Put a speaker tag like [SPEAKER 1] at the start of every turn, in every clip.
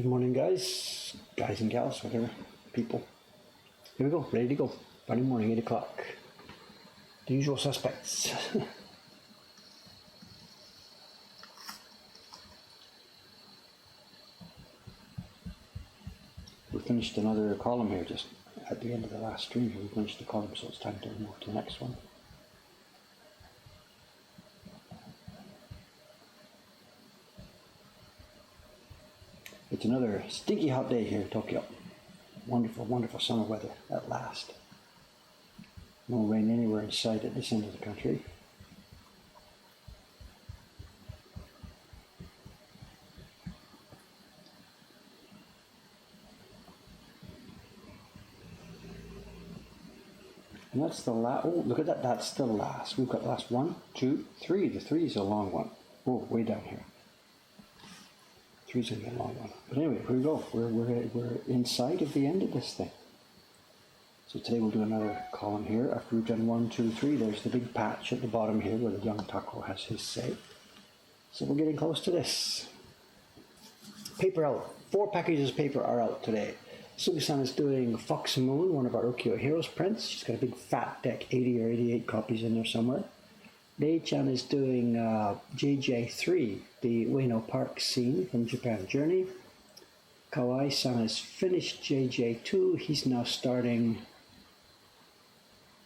[SPEAKER 1] Good morning, guys and gals, whatever, people. Here we go, ready to go. Friday morning, 8 o'clock. The usual suspects. We finished another column here just at the end of the last stream. We finished the column, so it's time to move to the next one. It's another stinky hot day here in Tokyo. Wonderful, wonderful summer weather at last. No rain anywhere in sight at this end of the country. And that's the last. Oh, look at that. That's the last. We've got the last 1, 2, 3. The 3 is a long one. Oh, way down here. 3's going to be a long one. But anyway, here we go. We're in sight of the end of this thing. So today we'll do another column here. After we've done 1, 2, 3, there's the big patch at the bottom here where the young taco has his say. So we're getting close to this. Paper out. 4 packages of paper are out today. Sugi-san is doing Fox Moon, one of our Ukiyo Heroes prints. She's got a big fat deck, 80 or 88 copies in there somewhere. Rei-chan is doing JJ3, the Ueno Park scene from Japan Journey. Kawai-san has finished JJ2. He's now starting,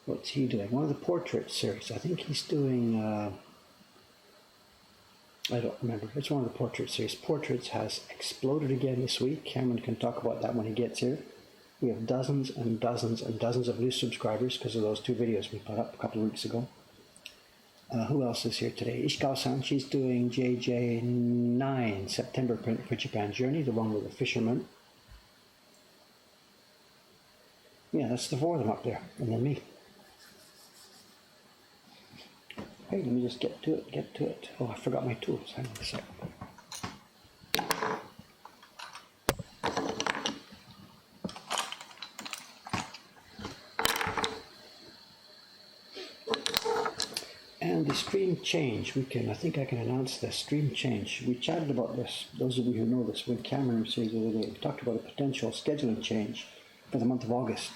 [SPEAKER 1] what's he doing? One of the portrait series. I think he's doing, I don't remember. It's one of the portrait series. Portraits has exploded again this week. Cameron can talk about that when he gets here. We have dozens and dozens and dozens of new subscribers because of those 2 videos we put up a couple of weeks ago. Who else is here today? Ishikawa-san, she's doing JJ9 September print for Japan Journey, the one with the fisherman. Yeah, that's the 4 of them up there, and then me. Hey, let me just get to it. Oh, I forgot my tools. Hang on a second. And the stream change, I think I can announce the stream change. We chatted about this, those of you who know this, when Cameron was here the other day. We talked about a potential scheduling change for the month of August.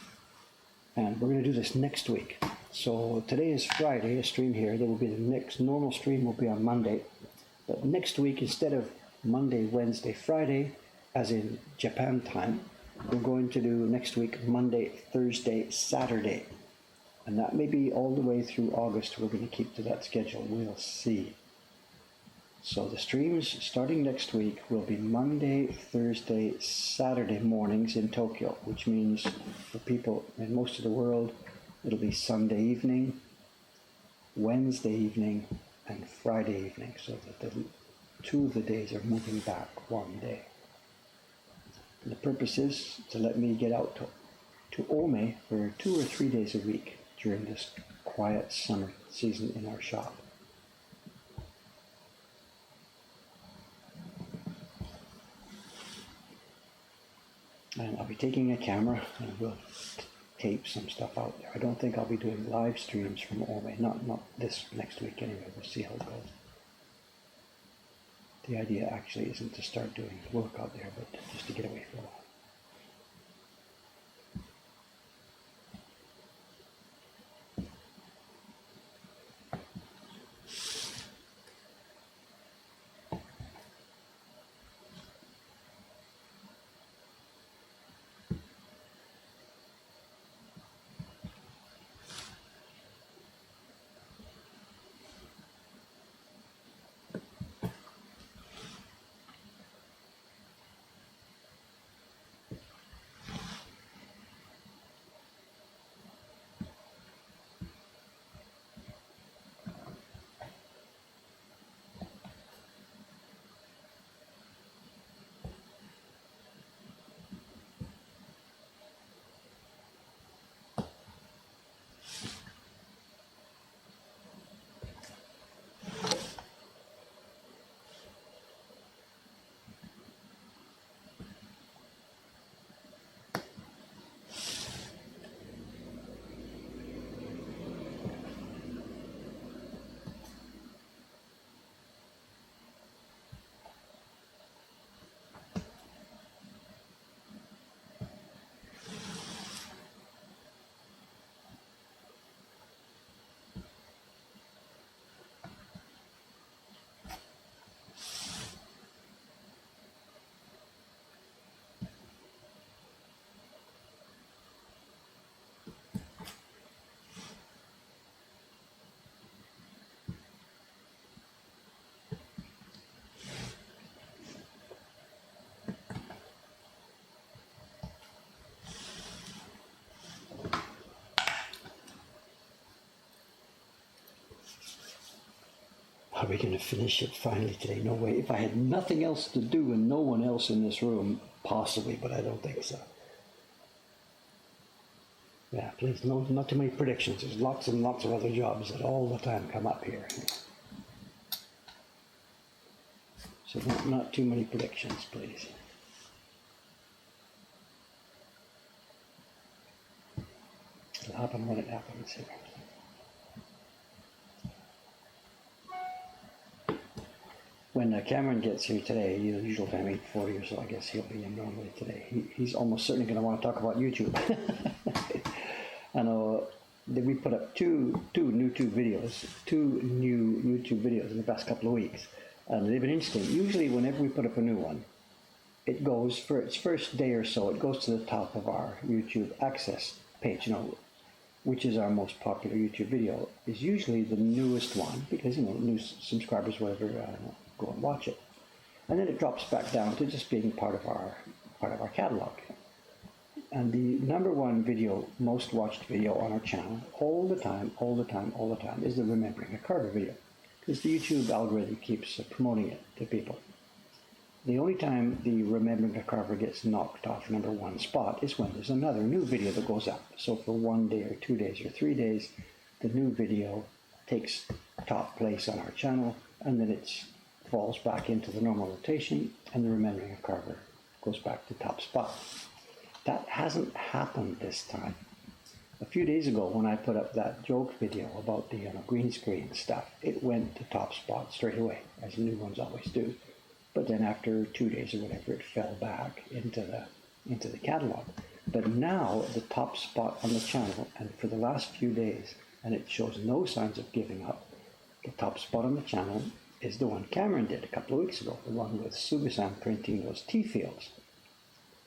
[SPEAKER 1] And we're going to do this next week. So today is Friday, a stream here. There will be the next normal stream will be on Monday. But next week, instead of Monday, Wednesday, Friday, as in Japan time, we're going to do next week Monday, Thursday, Saturday. And that may be all the way through August. We're going to keep to that schedule. We'll see. So the streams starting next week will be Monday, Thursday, Saturday mornings in Tokyo, which means for people in most of the world, it'll be Sunday evening, Wednesday evening, and Friday evening, so that the 2 of the days are moving back 1 day. And the purpose is to let me get out to Ome for 2 or 3 days a week during this quiet summer season in our shop. And I'll be taking a camera and we'll tape some stuff out there. I don't think I'll be doing live streams from Ome, not this next week anyway. We'll see how it goes. The idea actually isn't to start doing work out there, but just to get away for a while. we going to finish it finally today? No way. If I had nothing else to do and no one else in this room, possibly, but I don't think so. Yeah, please, no, not too many predictions. There's lots and lots of other jobs that all the time come up here. So not too many predictions, please. It'll happen when it happens here. When Cameron gets here today, usual time 8:40 or so, I guess he'll be in normally today. He's almost certainly going to want to talk about YouTube. I know that we put up two new YouTube videos in the past couple of weeks, and they've been interesting. Usually, whenever we put up a new one, it goes for its first day or so. It goes to the top of our YouTube access page, which is our most popular YouTube video. Is usually the newest one because new subscribers, whatever, go and watch it, and then it drops back down to just being part of our catalog. And the number one video, most watched video on our channel all the time is the Remembering a Carver video, because the YouTube algorithm keeps promoting it to people. The only time the Remembering a Carver gets knocked off number one spot is when there's another new video that goes up. So for 1 day or 2 days or 3 days, the new video takes top place on our channel, and then it falls back into the normal rotation, and the Remembering a Carver goes back to top spot. That hasn't happened this time. A few days ago, when I put up that joke video about the green screen stuff, it went to top spot straight away, as new ones always do. But then after 2 days or whatever, it fell back into the catalog. But now the top spot on the channel, and for the last few days, and it shows no signs of giving up, the top spot on the channel is the one Cameron did a couple of weeks ago, the one with Subasan printing those T-fields,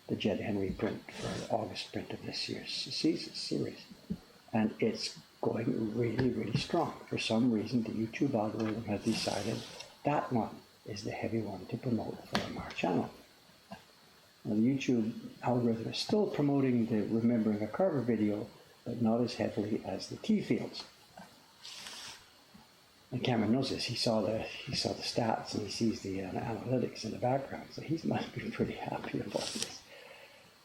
[SPEAKER 1] the Jed Henry print for the August print of this year's series. And it's going really, really strong. For some reason, the YouTube algorithm has decided that one is the heavy one to promote from our channel. Now, the YouTube algorithm is still promoting the Remembering a Carver video, but not as heavily as the T-fields. And Cameron knows this. He saw the stats, and he sees the analytics in the background, so he must be pretty happy about this.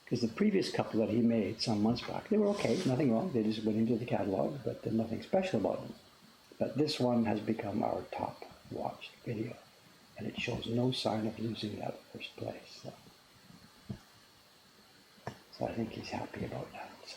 [SPEAKER 1] Because the previous couple that he made some months back, they were okay, nothing wrong. They just went into the catalog, but there's nothing special about them. But this one has become our top watched video, and it shows no sign of losing that first place. So I think he's happy about that. So.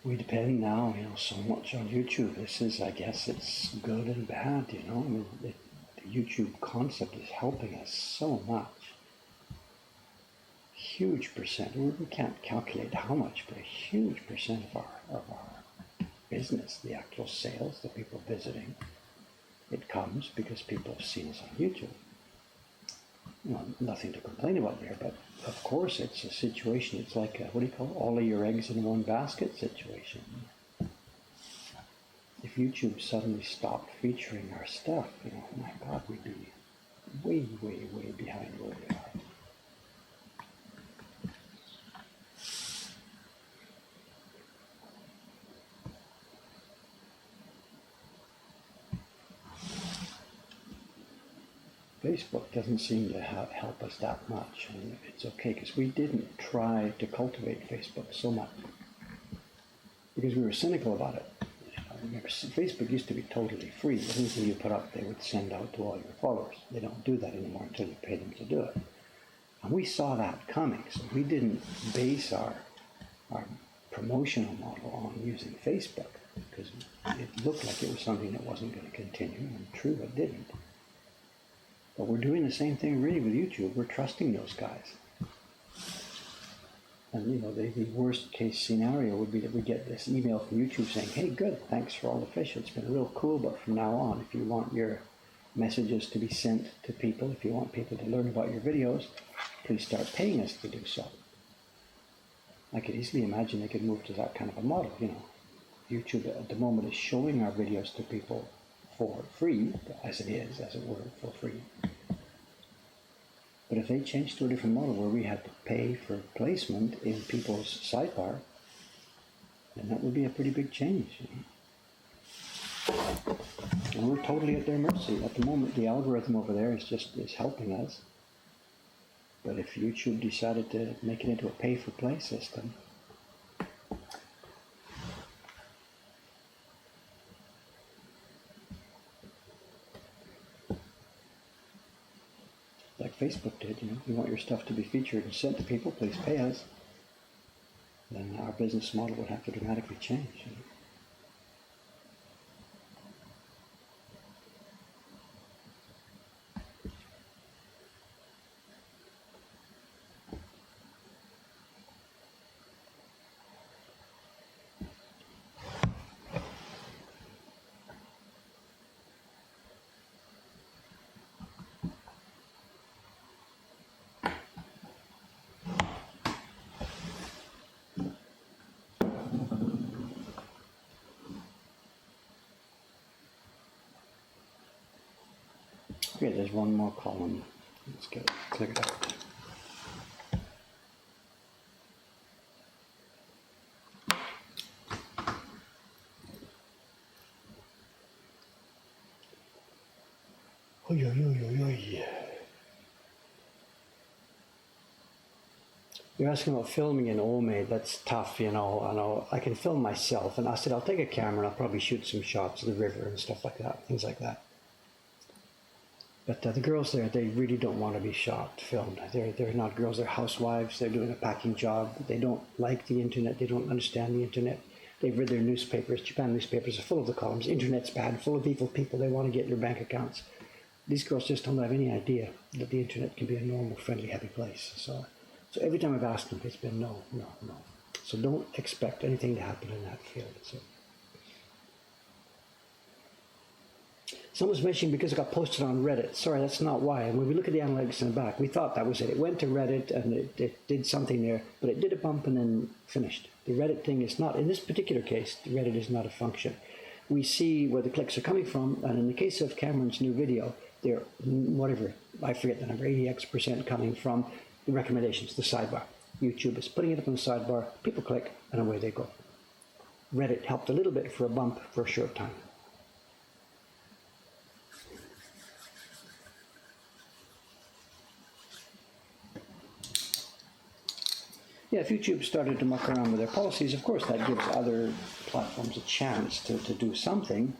[SPEAKER 1] We depend now, so much on YouTube. This is, I guess, it's good and bad, I mean, the YouTube concept is helping us so much. Huge percent. We can't calculate how much, but a huge percent of our business, the actual sales, the people visiting, it comes because people have seen us on YouTube. Nothing to complain about there, but of course it's a situation, it's like all of your eggs in one basket situation. If YouTube suddenly stopped featuring our stuff, my God, we'd be way, way, way behind where we are. Facebook doesn't seem to help us that much, and it's okay because we didn't try to cultivate Facebook so much because we were cynical about it. Remember, Facebook used to be totally free. Anything you put up, they would send out to all your followers. They don't do that anymore until you pay them to do it. And we saw that coming, so we didn't base our promotional model on using Facebook because it looked like it was something that wasn't going to continue, and true, it didn't. But we're doing the same thing really with YouTube. We're trusting those guys. And the worst case scenario would be that we get this email from YouTube saying, hey, good, thanks for all the fish. It's been real cool, but from now on, if you want your messages to be sent to people. If you want people to learn about your videos, please start paying us to do so. I could easily imagine they could move to that kind of a model. YouTube at the moment is showing our videos to people for free, as it were, for free. But if they change to a different model where we had to pay for placement in people's sidebar, then that would be a pretty big change. And we're totally at their mercy. At the moment, the algorithm over there is helping us. But if YouTube decided to make it into a pay-for-play system, like Facebook did, you want your stuff to be featured and sent to people, please pay us, then our business model would have to dramatically change. Okay, there's one more column. Let's get it cleared out. Oy, oy, oy, oy, oy. You're asking about filming in Ome. That's tough, I know. I can film myself, and I said I'll take a camera and I'll probably shoot some shots of the river and stuff like that, things like that. But the girls there, they really don't want to be filmed. They're not girls, they're housewives. They're doing a packing job. They don't like the internet. They don't understand the internet. They've read their newspapers. Japan newspapers are full of the columns. Internet's bad, full of evil people. They want to get your bank accounts. These girls just don't have any idea that the internet can be a normal, friendly, happy place. So every time I've asked them, it's been no. So don't expect anything to happen in that field. So. Someone's mentioning because it got posted on Reddit. Sorry, that's not why. And when we look at the analytics in the back, we thought that was it. It went to Reddit and it did something there, but it did a bump and then finished. The Reddit thing is not, in this particular case, the Reddit is not a function. We see where the clicks are coming from, and in the case of Cameron's new video, they're, whatever, I forget the number, 80x% coming from the recommendations, the sidebar. YouTube is putting it up on the sidebar, people click, and away they go. Reddit helped a little bit for a bump for a short time. Yeah, if YouTube started to muck around with their policies, of course that gives other platforms a chance to do something.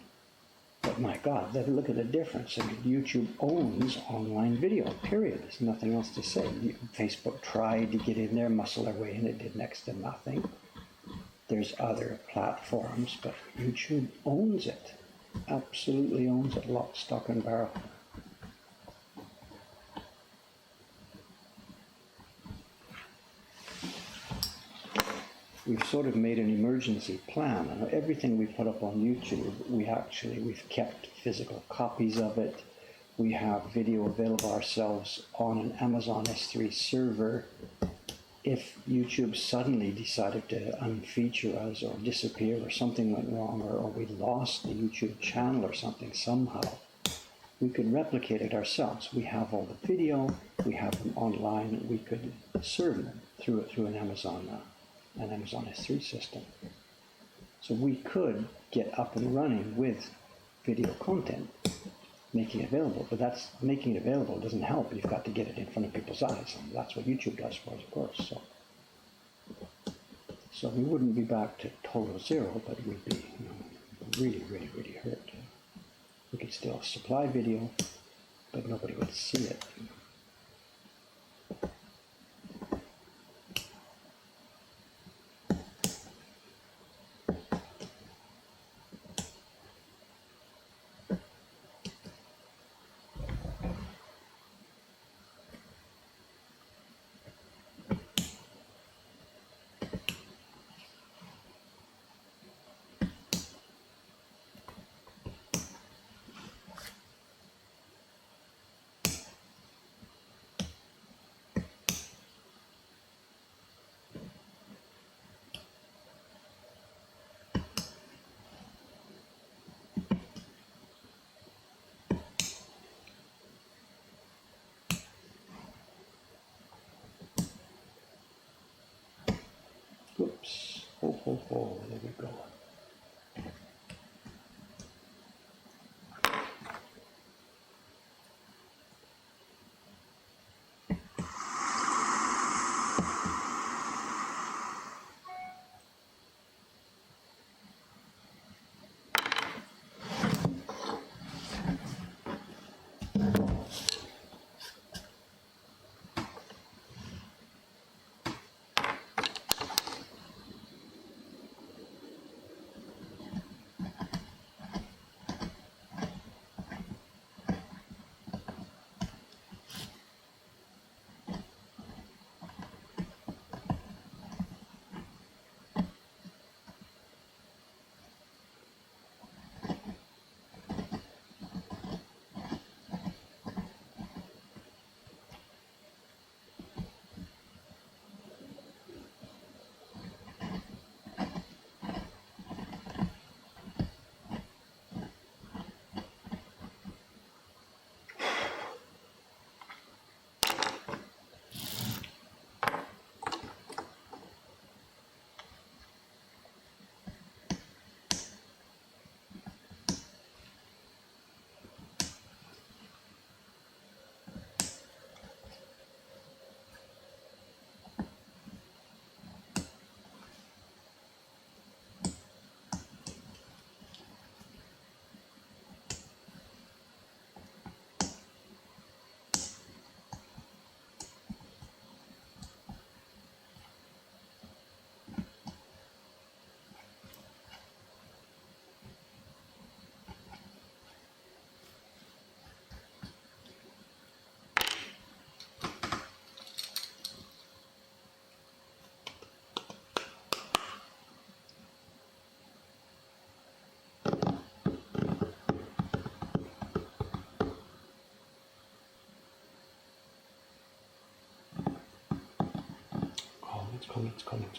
[SPEAKER 1] But my God, look at the difference. I mean, YouTube owns online video, period. There's nothing else to say. Facebook tried to get in there, muscle their way in. It did next to nothing. There's other platforms, but YouTube owns it. Absolutely owns it, lock, stock, and barrel. We've sort of made an emergency plan. And everything we put up on YouTube, we've kept physical copies of it. We have video available ourselves on an Amazon S3 server. If YouTube suddenly decided to unfeature us or disappear or something went wrong or we lost the YouTube channel or something somehow, we could replicate it ourselves. We have all the video, we have them online, we could serve them through an Amazon S3 system. So we could get up and running with video content, making it available, but that's making it available doesn't help. You've got to get it in front of people's eyes, and that's what YouTube does for us, of course. So we wouldn't be back to total zero, but we'd be really, really, really hurt. We could still supply video, but nobody would see it. Ho, ho, ho, there we go.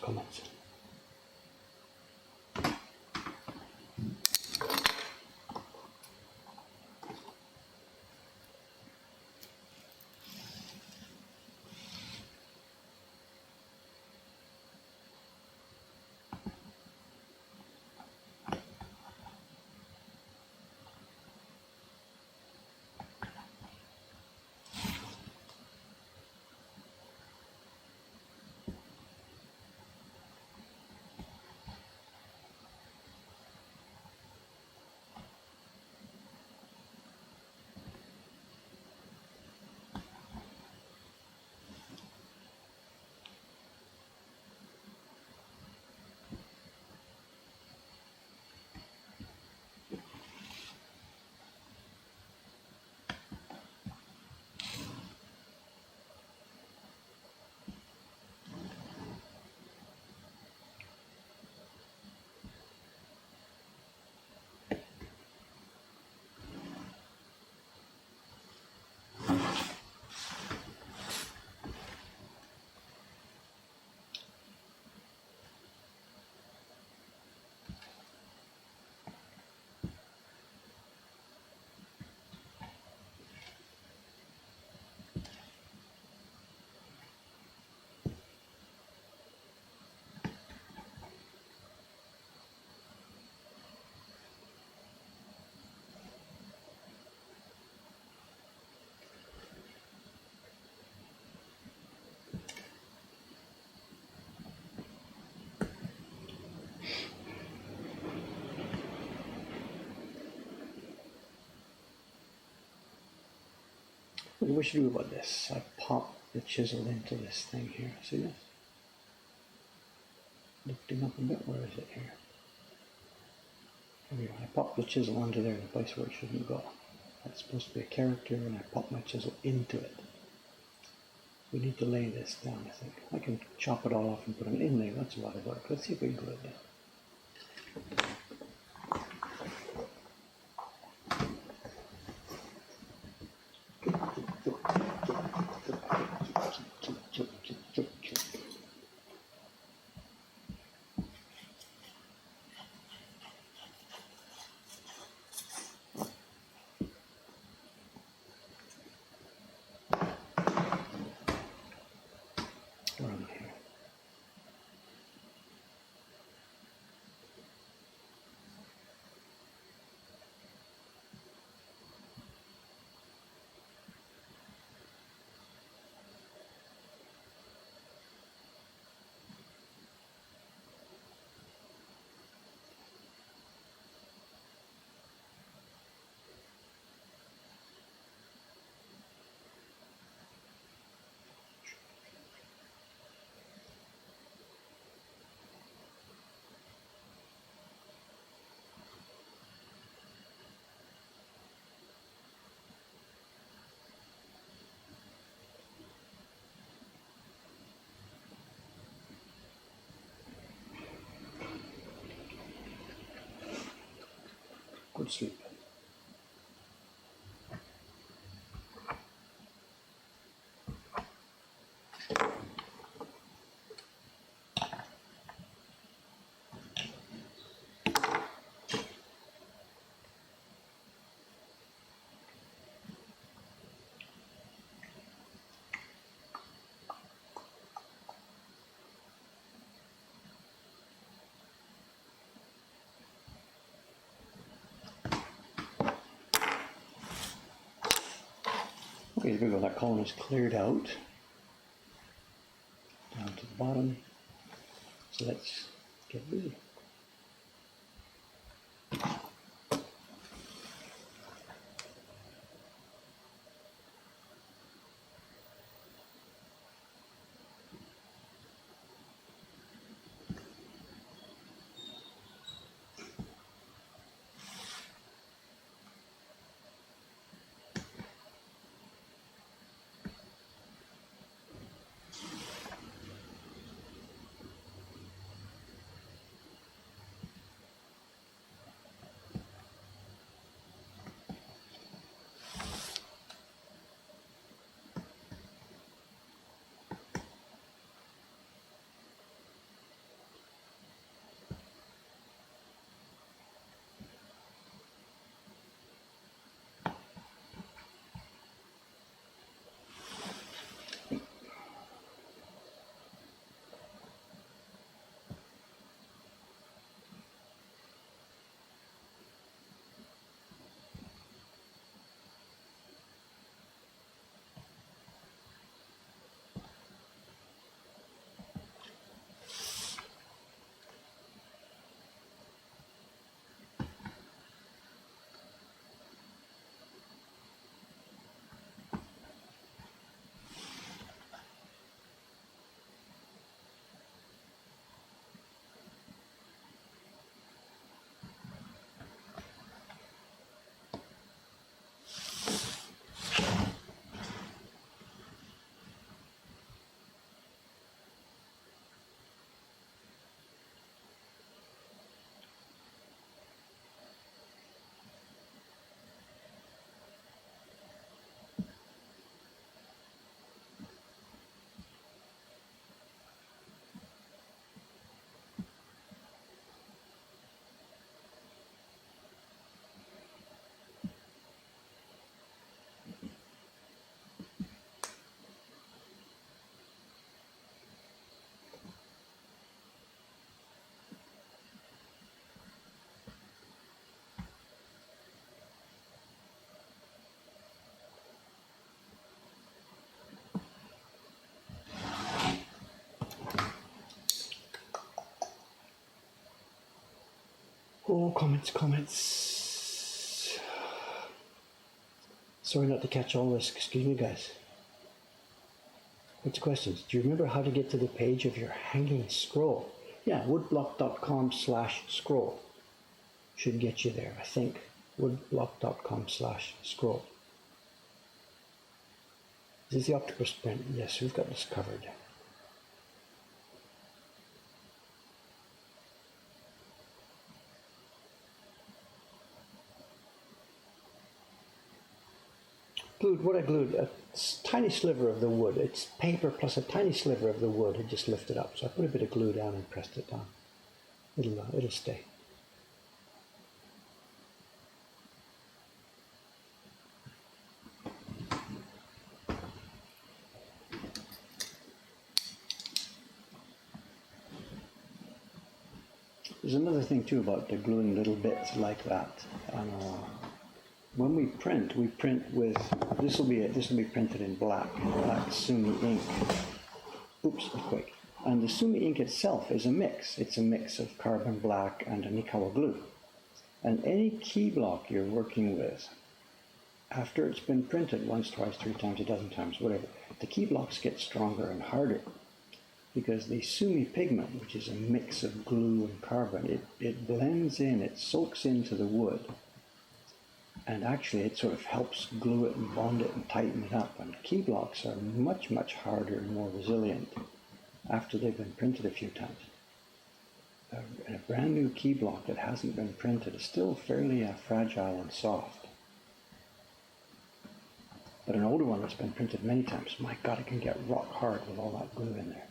[SPEAKER 1] Comments. What we should do about this? I pop the chisel into this thing here. See this? Lifting up a bit. Where is it here? There we go. I pop the chisel under there in the place where it shouldn't go. That's supposed to be a character, and I pop my chisel into it. We need to lay this down, I think. I can chop it all off and put an inlay. That's a lot of work. Let's see if we can do it then. sleep. Okay, there we go, that column is cleared out. Down to the bottom. So let's get busy. Oh, comments. Sorry not to catch all this. Excuse me, guys. What's the questions? Do you remember how to get to the page of your hanging scroll? Yeah, woodblock.com/scroll should get you there, I think. woodblock.com/scroll. Is this the Octopus print? Yes, we've got this covered. Glued, what I glued, a tiny sliver of the wood. It's paper plus a tiny sliver of the wood had just lifted up. So I put a bit of glue down and pressed it down. It'll stay. There's another thing too about the gluing little bits like that. When we print with this will be printed in black Sumi ink. Oops, quick. And the Sumi ink itself is a mix. It's a mix of carbon black and a Nikawa glue. And any key block you're working with, after it's been printed once, twice, 3 times, a dozen times, whatever, the key blocks get stronger and harder because the Sumi pigment, which is a mix of glue and carbon, it blends in, it soaks into the wood. And actually it sort of helps glue it and bond it and tighten it up. And key blocks are much, much harder and more resilient after they've been printed a few times. a brand new key block that hasn't been printed is still fairly fragile and soft. But an older one that's been printed many times, my God, it can get rock hard with all that glue in there.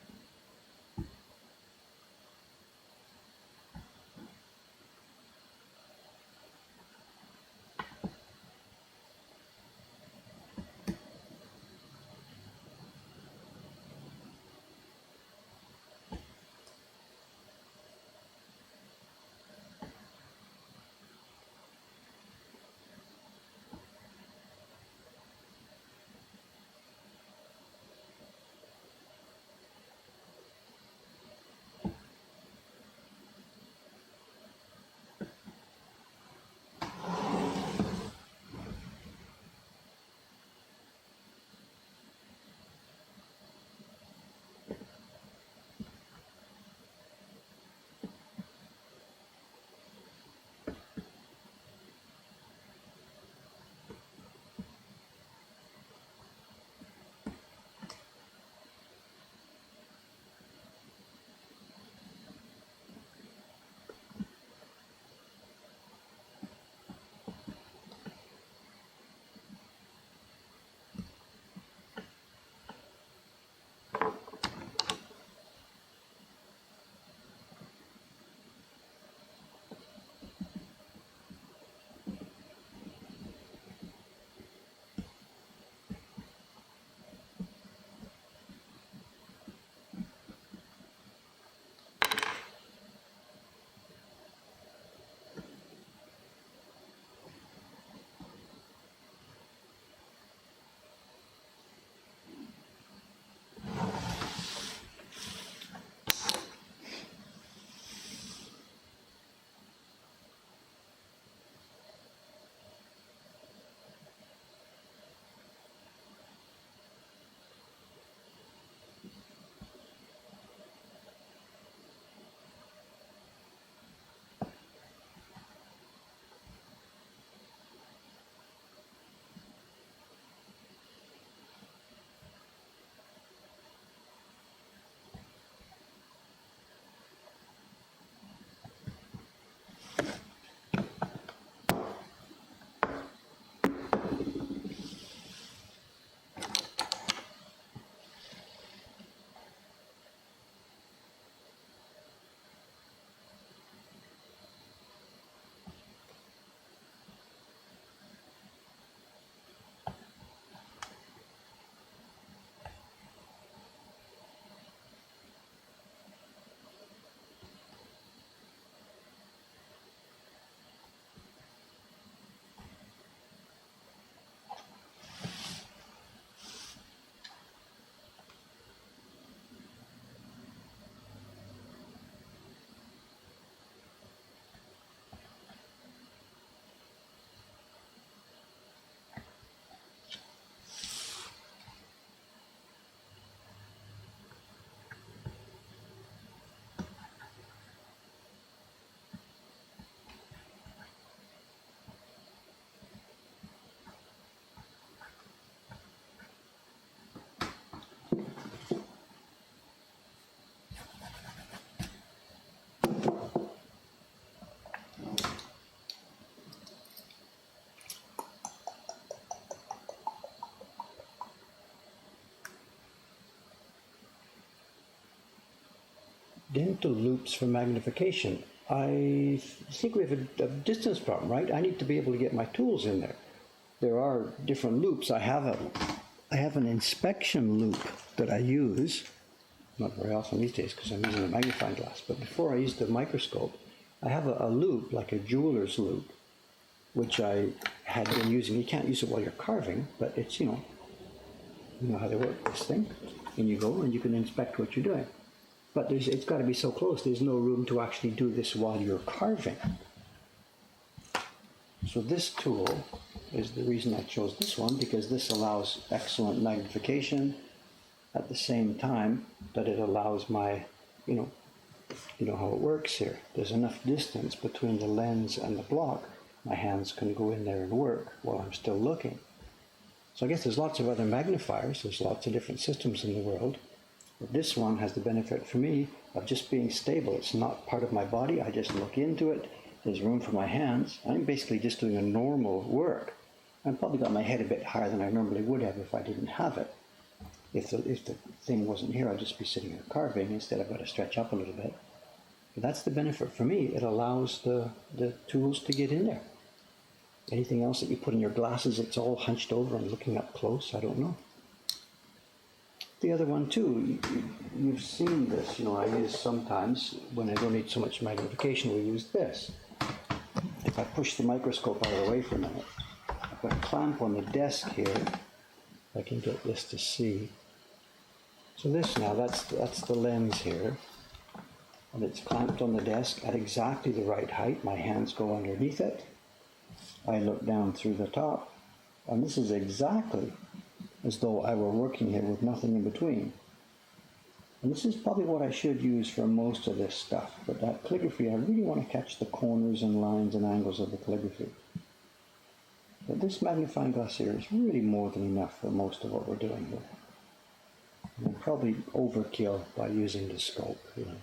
[SPEAKER 1] Dental loops for magnification. I think we have a distance problem, right? I need to be able to get my tools in there. There are different loops. I have an inspection loop that I use, not very often these days because I'm using a magnifying glass, but before I used the microscope, I have a loop, like a jeweler's loop, which I had been using. You can't use it while you're carving, but it's, you know how they work, this thing. And you go and you can inspect what you're doing. But it's got to be so close, there's no room to actually do this while you're carving. So this tool is the reason I chose this one, because this allows excellent magnification at the same time that it allows my, you know how it works here. There's enough distance between the lens and the block. My hands can go in there and work while I'm still looking. So I guess there's lots of other magnifiers. There's lots of different systems in the world. But this one has the benefit for me of just being stable. It's not part of my body. I just look into it. There's room for my hands. I'm basically just doing a normal work. I've probably got my head a bit higher than I normally would have if I didn't have it. If the thing wasn't here, I'd just be sitting here carving. Instead, I've got to stretch up a little bit. But that's the benefit for me. It allows the tools to get in there. Anything else that you put in your glasses, it's all hunched over and looking up close. I don't know. The other one too, you've seen this. You know, I use sometimes when I don't need so much magnification, we use this. If I push the microscope out of the way for a minute, I've got a clamp on the desk here. If I can get this to see. So this now, that's the lens here. And it's clamped on the desk at exactly the right height. My hands go underneath it. I look down through the top. And this is exactly as though I were working here with nothing in between. And this is probably what I should use for most of this stuff. But that calligraphy, I really want to catch the corners and lines and angles of the calligraphy. But this magnifying glass here is really more than enough for most of what we're doing here. And probably overkill by using the scope, you know.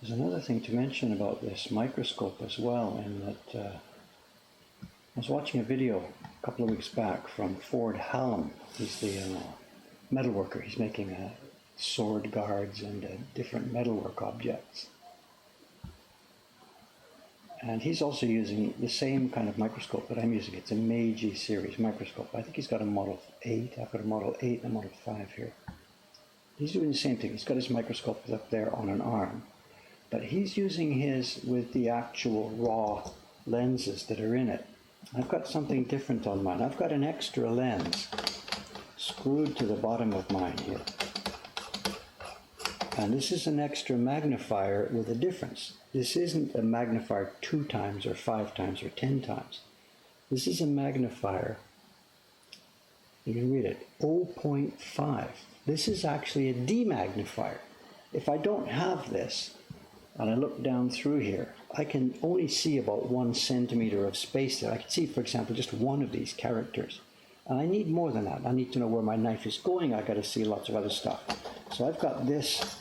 [SPEAKER 1] There's another thing to mention about this microscope as well, in that I was watching a video a couple of weeks back from Ford Hallam. He's the metalworker. He's making sword guards and different metalwork objects. And he's also using the same kind of microscope that I'm using. It's a Meiji series microscope. I think he's got a Model 8. I've got a Model 8 and a Model 5 here. He's doing the same thing. He's got his microscope up there on an arm. But he's using his with the actual raw lenses that are in it. I've got something different on mine. I've got an extra lens screwed to the bottom of mine here. And this is an extra magnifier with a difference. This isn't a magnifier 2 times or 5 times or 10 times. This is a magnifier, you can read it, 0.5. This is actually a demagnifier. If I don't have this, and I look down through here, I can only see about 1 centimeter of space there. I can see, for example, just one of these characters. And I need more than that. I need to know where my knife is going. I've got to see lots of other stuff. So I've got this,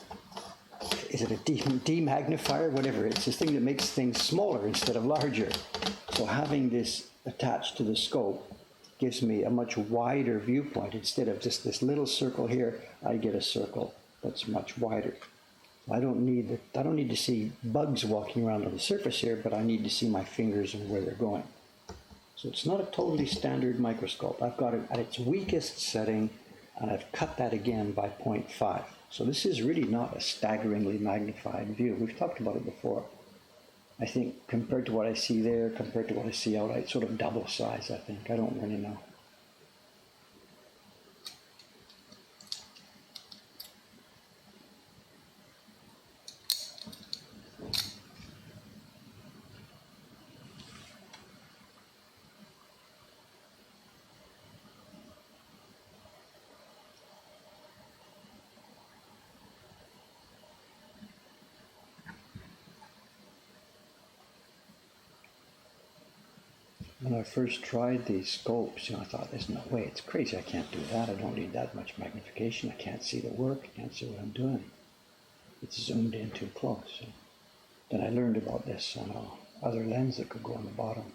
[SPEAKER 1] is it a demagnifier? Whatever. It's this thing that makes things smaller instead of larger. So having this attached to the scope gives me a much wider viewpoint. Instead of just this little circle here, I get a circle that's much wider. I don't need to see bugs walking around on the surface here, but I need to see my fingers and where they're going. So it's not a totally standard microscope. I've got it at its weakest setting, and I've cut that again by 0.5. So this is really not a staggeringly magnified view. We've talked about it before. I think compared to what I see there, compared to what I see out, it's sort of double size, I think. I don't really know. When I first tried these scopes, I thought, there's no way, it's crazy, I can't do that, I don't need that much magnification, I can't see the work, I can't see what I'm doing. It's zoomed in too close. So then I learned about this other lens that could go on the bottom.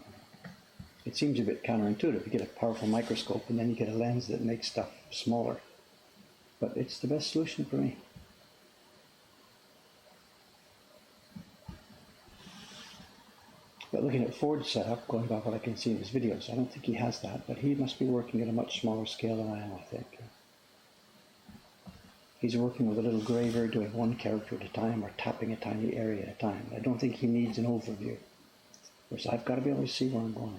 [SPEAKER 1] It seems a bit counterintuitive. You get a powerful microscope and then you get a lens that makes stuff smaller. But it's the best solution for me. But looking at Ford's setup, going by what I can see in his videos, I don't think he has that, but he must be working at a much smaller scale than I am, I think. He's working with a little graver, doing one character at a time, or tapping a tiny area at a time. I don't think he needs an overview. Whereas I've got to be able to see where I'm going.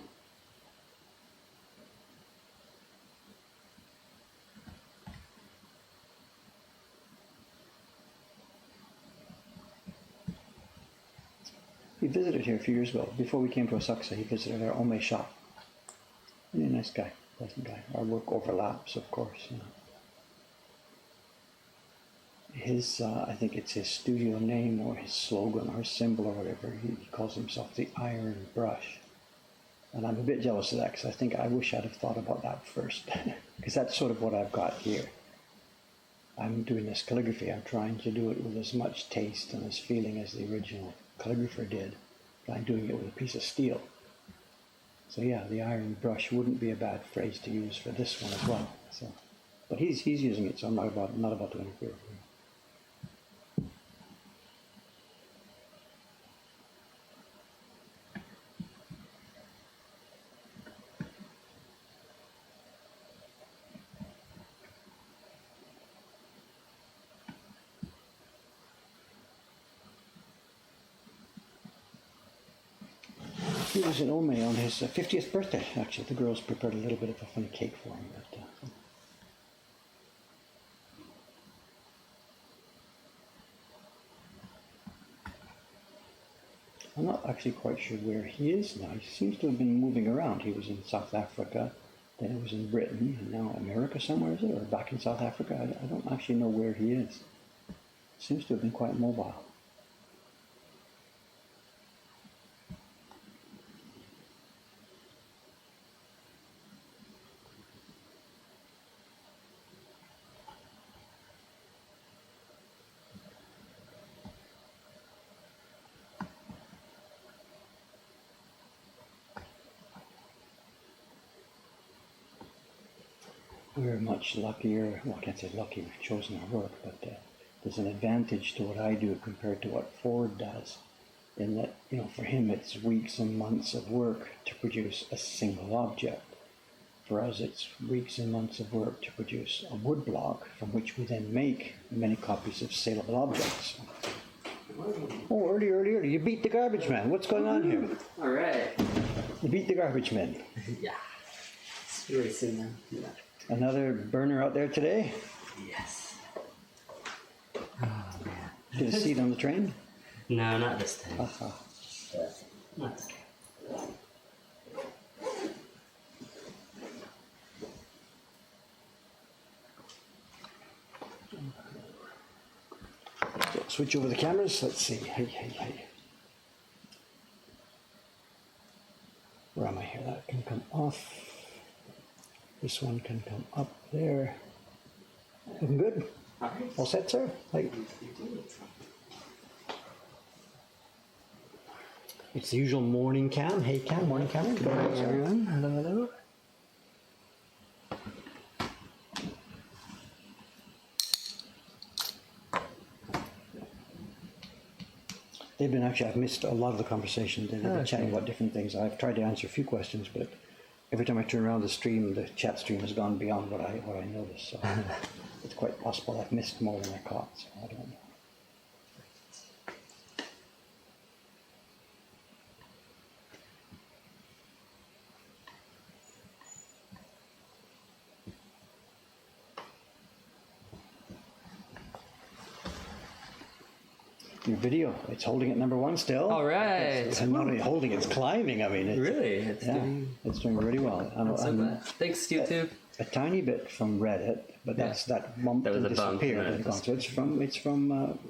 [SPEAKER 1] He visited here a few years ago. Before we came to Osaka, he visited our Ome shop. Really nice guy, pleasant guy. Our work overlaps, of course. You know. His, I think it's his studio name or his slogan or his symbol or whatever. He calls himself the Iron Brush. And I'm a bit jealous of that because I think I wish I'd have thought about that first. Because that's sort of what I've got here. I'm doing this calligraphy. I'm trying to do it with as much taste and as feeling as the original calligrapher did. I'm doing it with a piece of steel. So yeah, the Iron Brush wouldn't be a bad phrase to use for this one as well. So, but he's using it, so I'm not about to interfere. He was in Ome on his 50th birthday, actually. The girls prepared a little bit of a funny cake for him. But, I'm not actually quite sure where he is now. He seems to have been moving around. He was in South Africa, then he was in Britain, and now America somewhere, is it? Or back in South Africa? I don't actually know where he is. Seems to have been quite mobile. We're much luckier, well, I can't say lucky, we've chosen our work, but there's an advantage to what I do compared to what Ford does, in that, you know, for him it's weeks and months of work to produce a single object. For us it's weeks and months of work to produce a wood block from which we then make many copies of saleable objects. Oh, earlier, you beat the garbage man. What's going on here?
[SPEAKER 2] All right.
[SPEAKER 1] You beat the garbage man.
[SPEAKER 2] Yeah. It's really soon now. Yeah.
[SPEAKER 1] Another burner out there today?
[SPEAKER 2] Yes. Oh, man.
[SPEAKER 1] Get a seat on the train?
[SPEAKER 2] No, not this time.
[SPEAKER 1] Uh-huh.
[SPEAKER 2] Not this time.
[SPEAKER 1] So switch over the cameras. Let's see. Hey. Where am I here? That can come off. This one can come up there. Looking good?
[SPEAKER 2] All right.
[SPEAKER 1] All set, sir? Hey. It's the usual morning cam. Hey cam, morning cam. Good morning, everyone. Hello. They've been actually, I've missed a lot of the conversation. They've been chatting about different things. I've tried to answer a few questions, but every time I turn around the stream, the chat stream has gone beyond what I noticed. So it's quite possible I've missed more than I caught. So I don't know. Your video, it's holding at #1 still.
[SPEAKER 2] All right.
[SPEAKER 1] It's not only holding, it's climbing. I mean,
[SPEAKER 2] Really?
[SPEAKER 1] It's doing really well.
[SPEAKER 2] I'm so glad. Thanks, YouTube.
[SPEAKER 1] A tiny bit from Reddit, but that bump
[SPEAKER 2] That was a bump,
[SPEAKER 1] disappeared.
[SPEAKER 2] yeah.
[SPEAKER 1] So it's from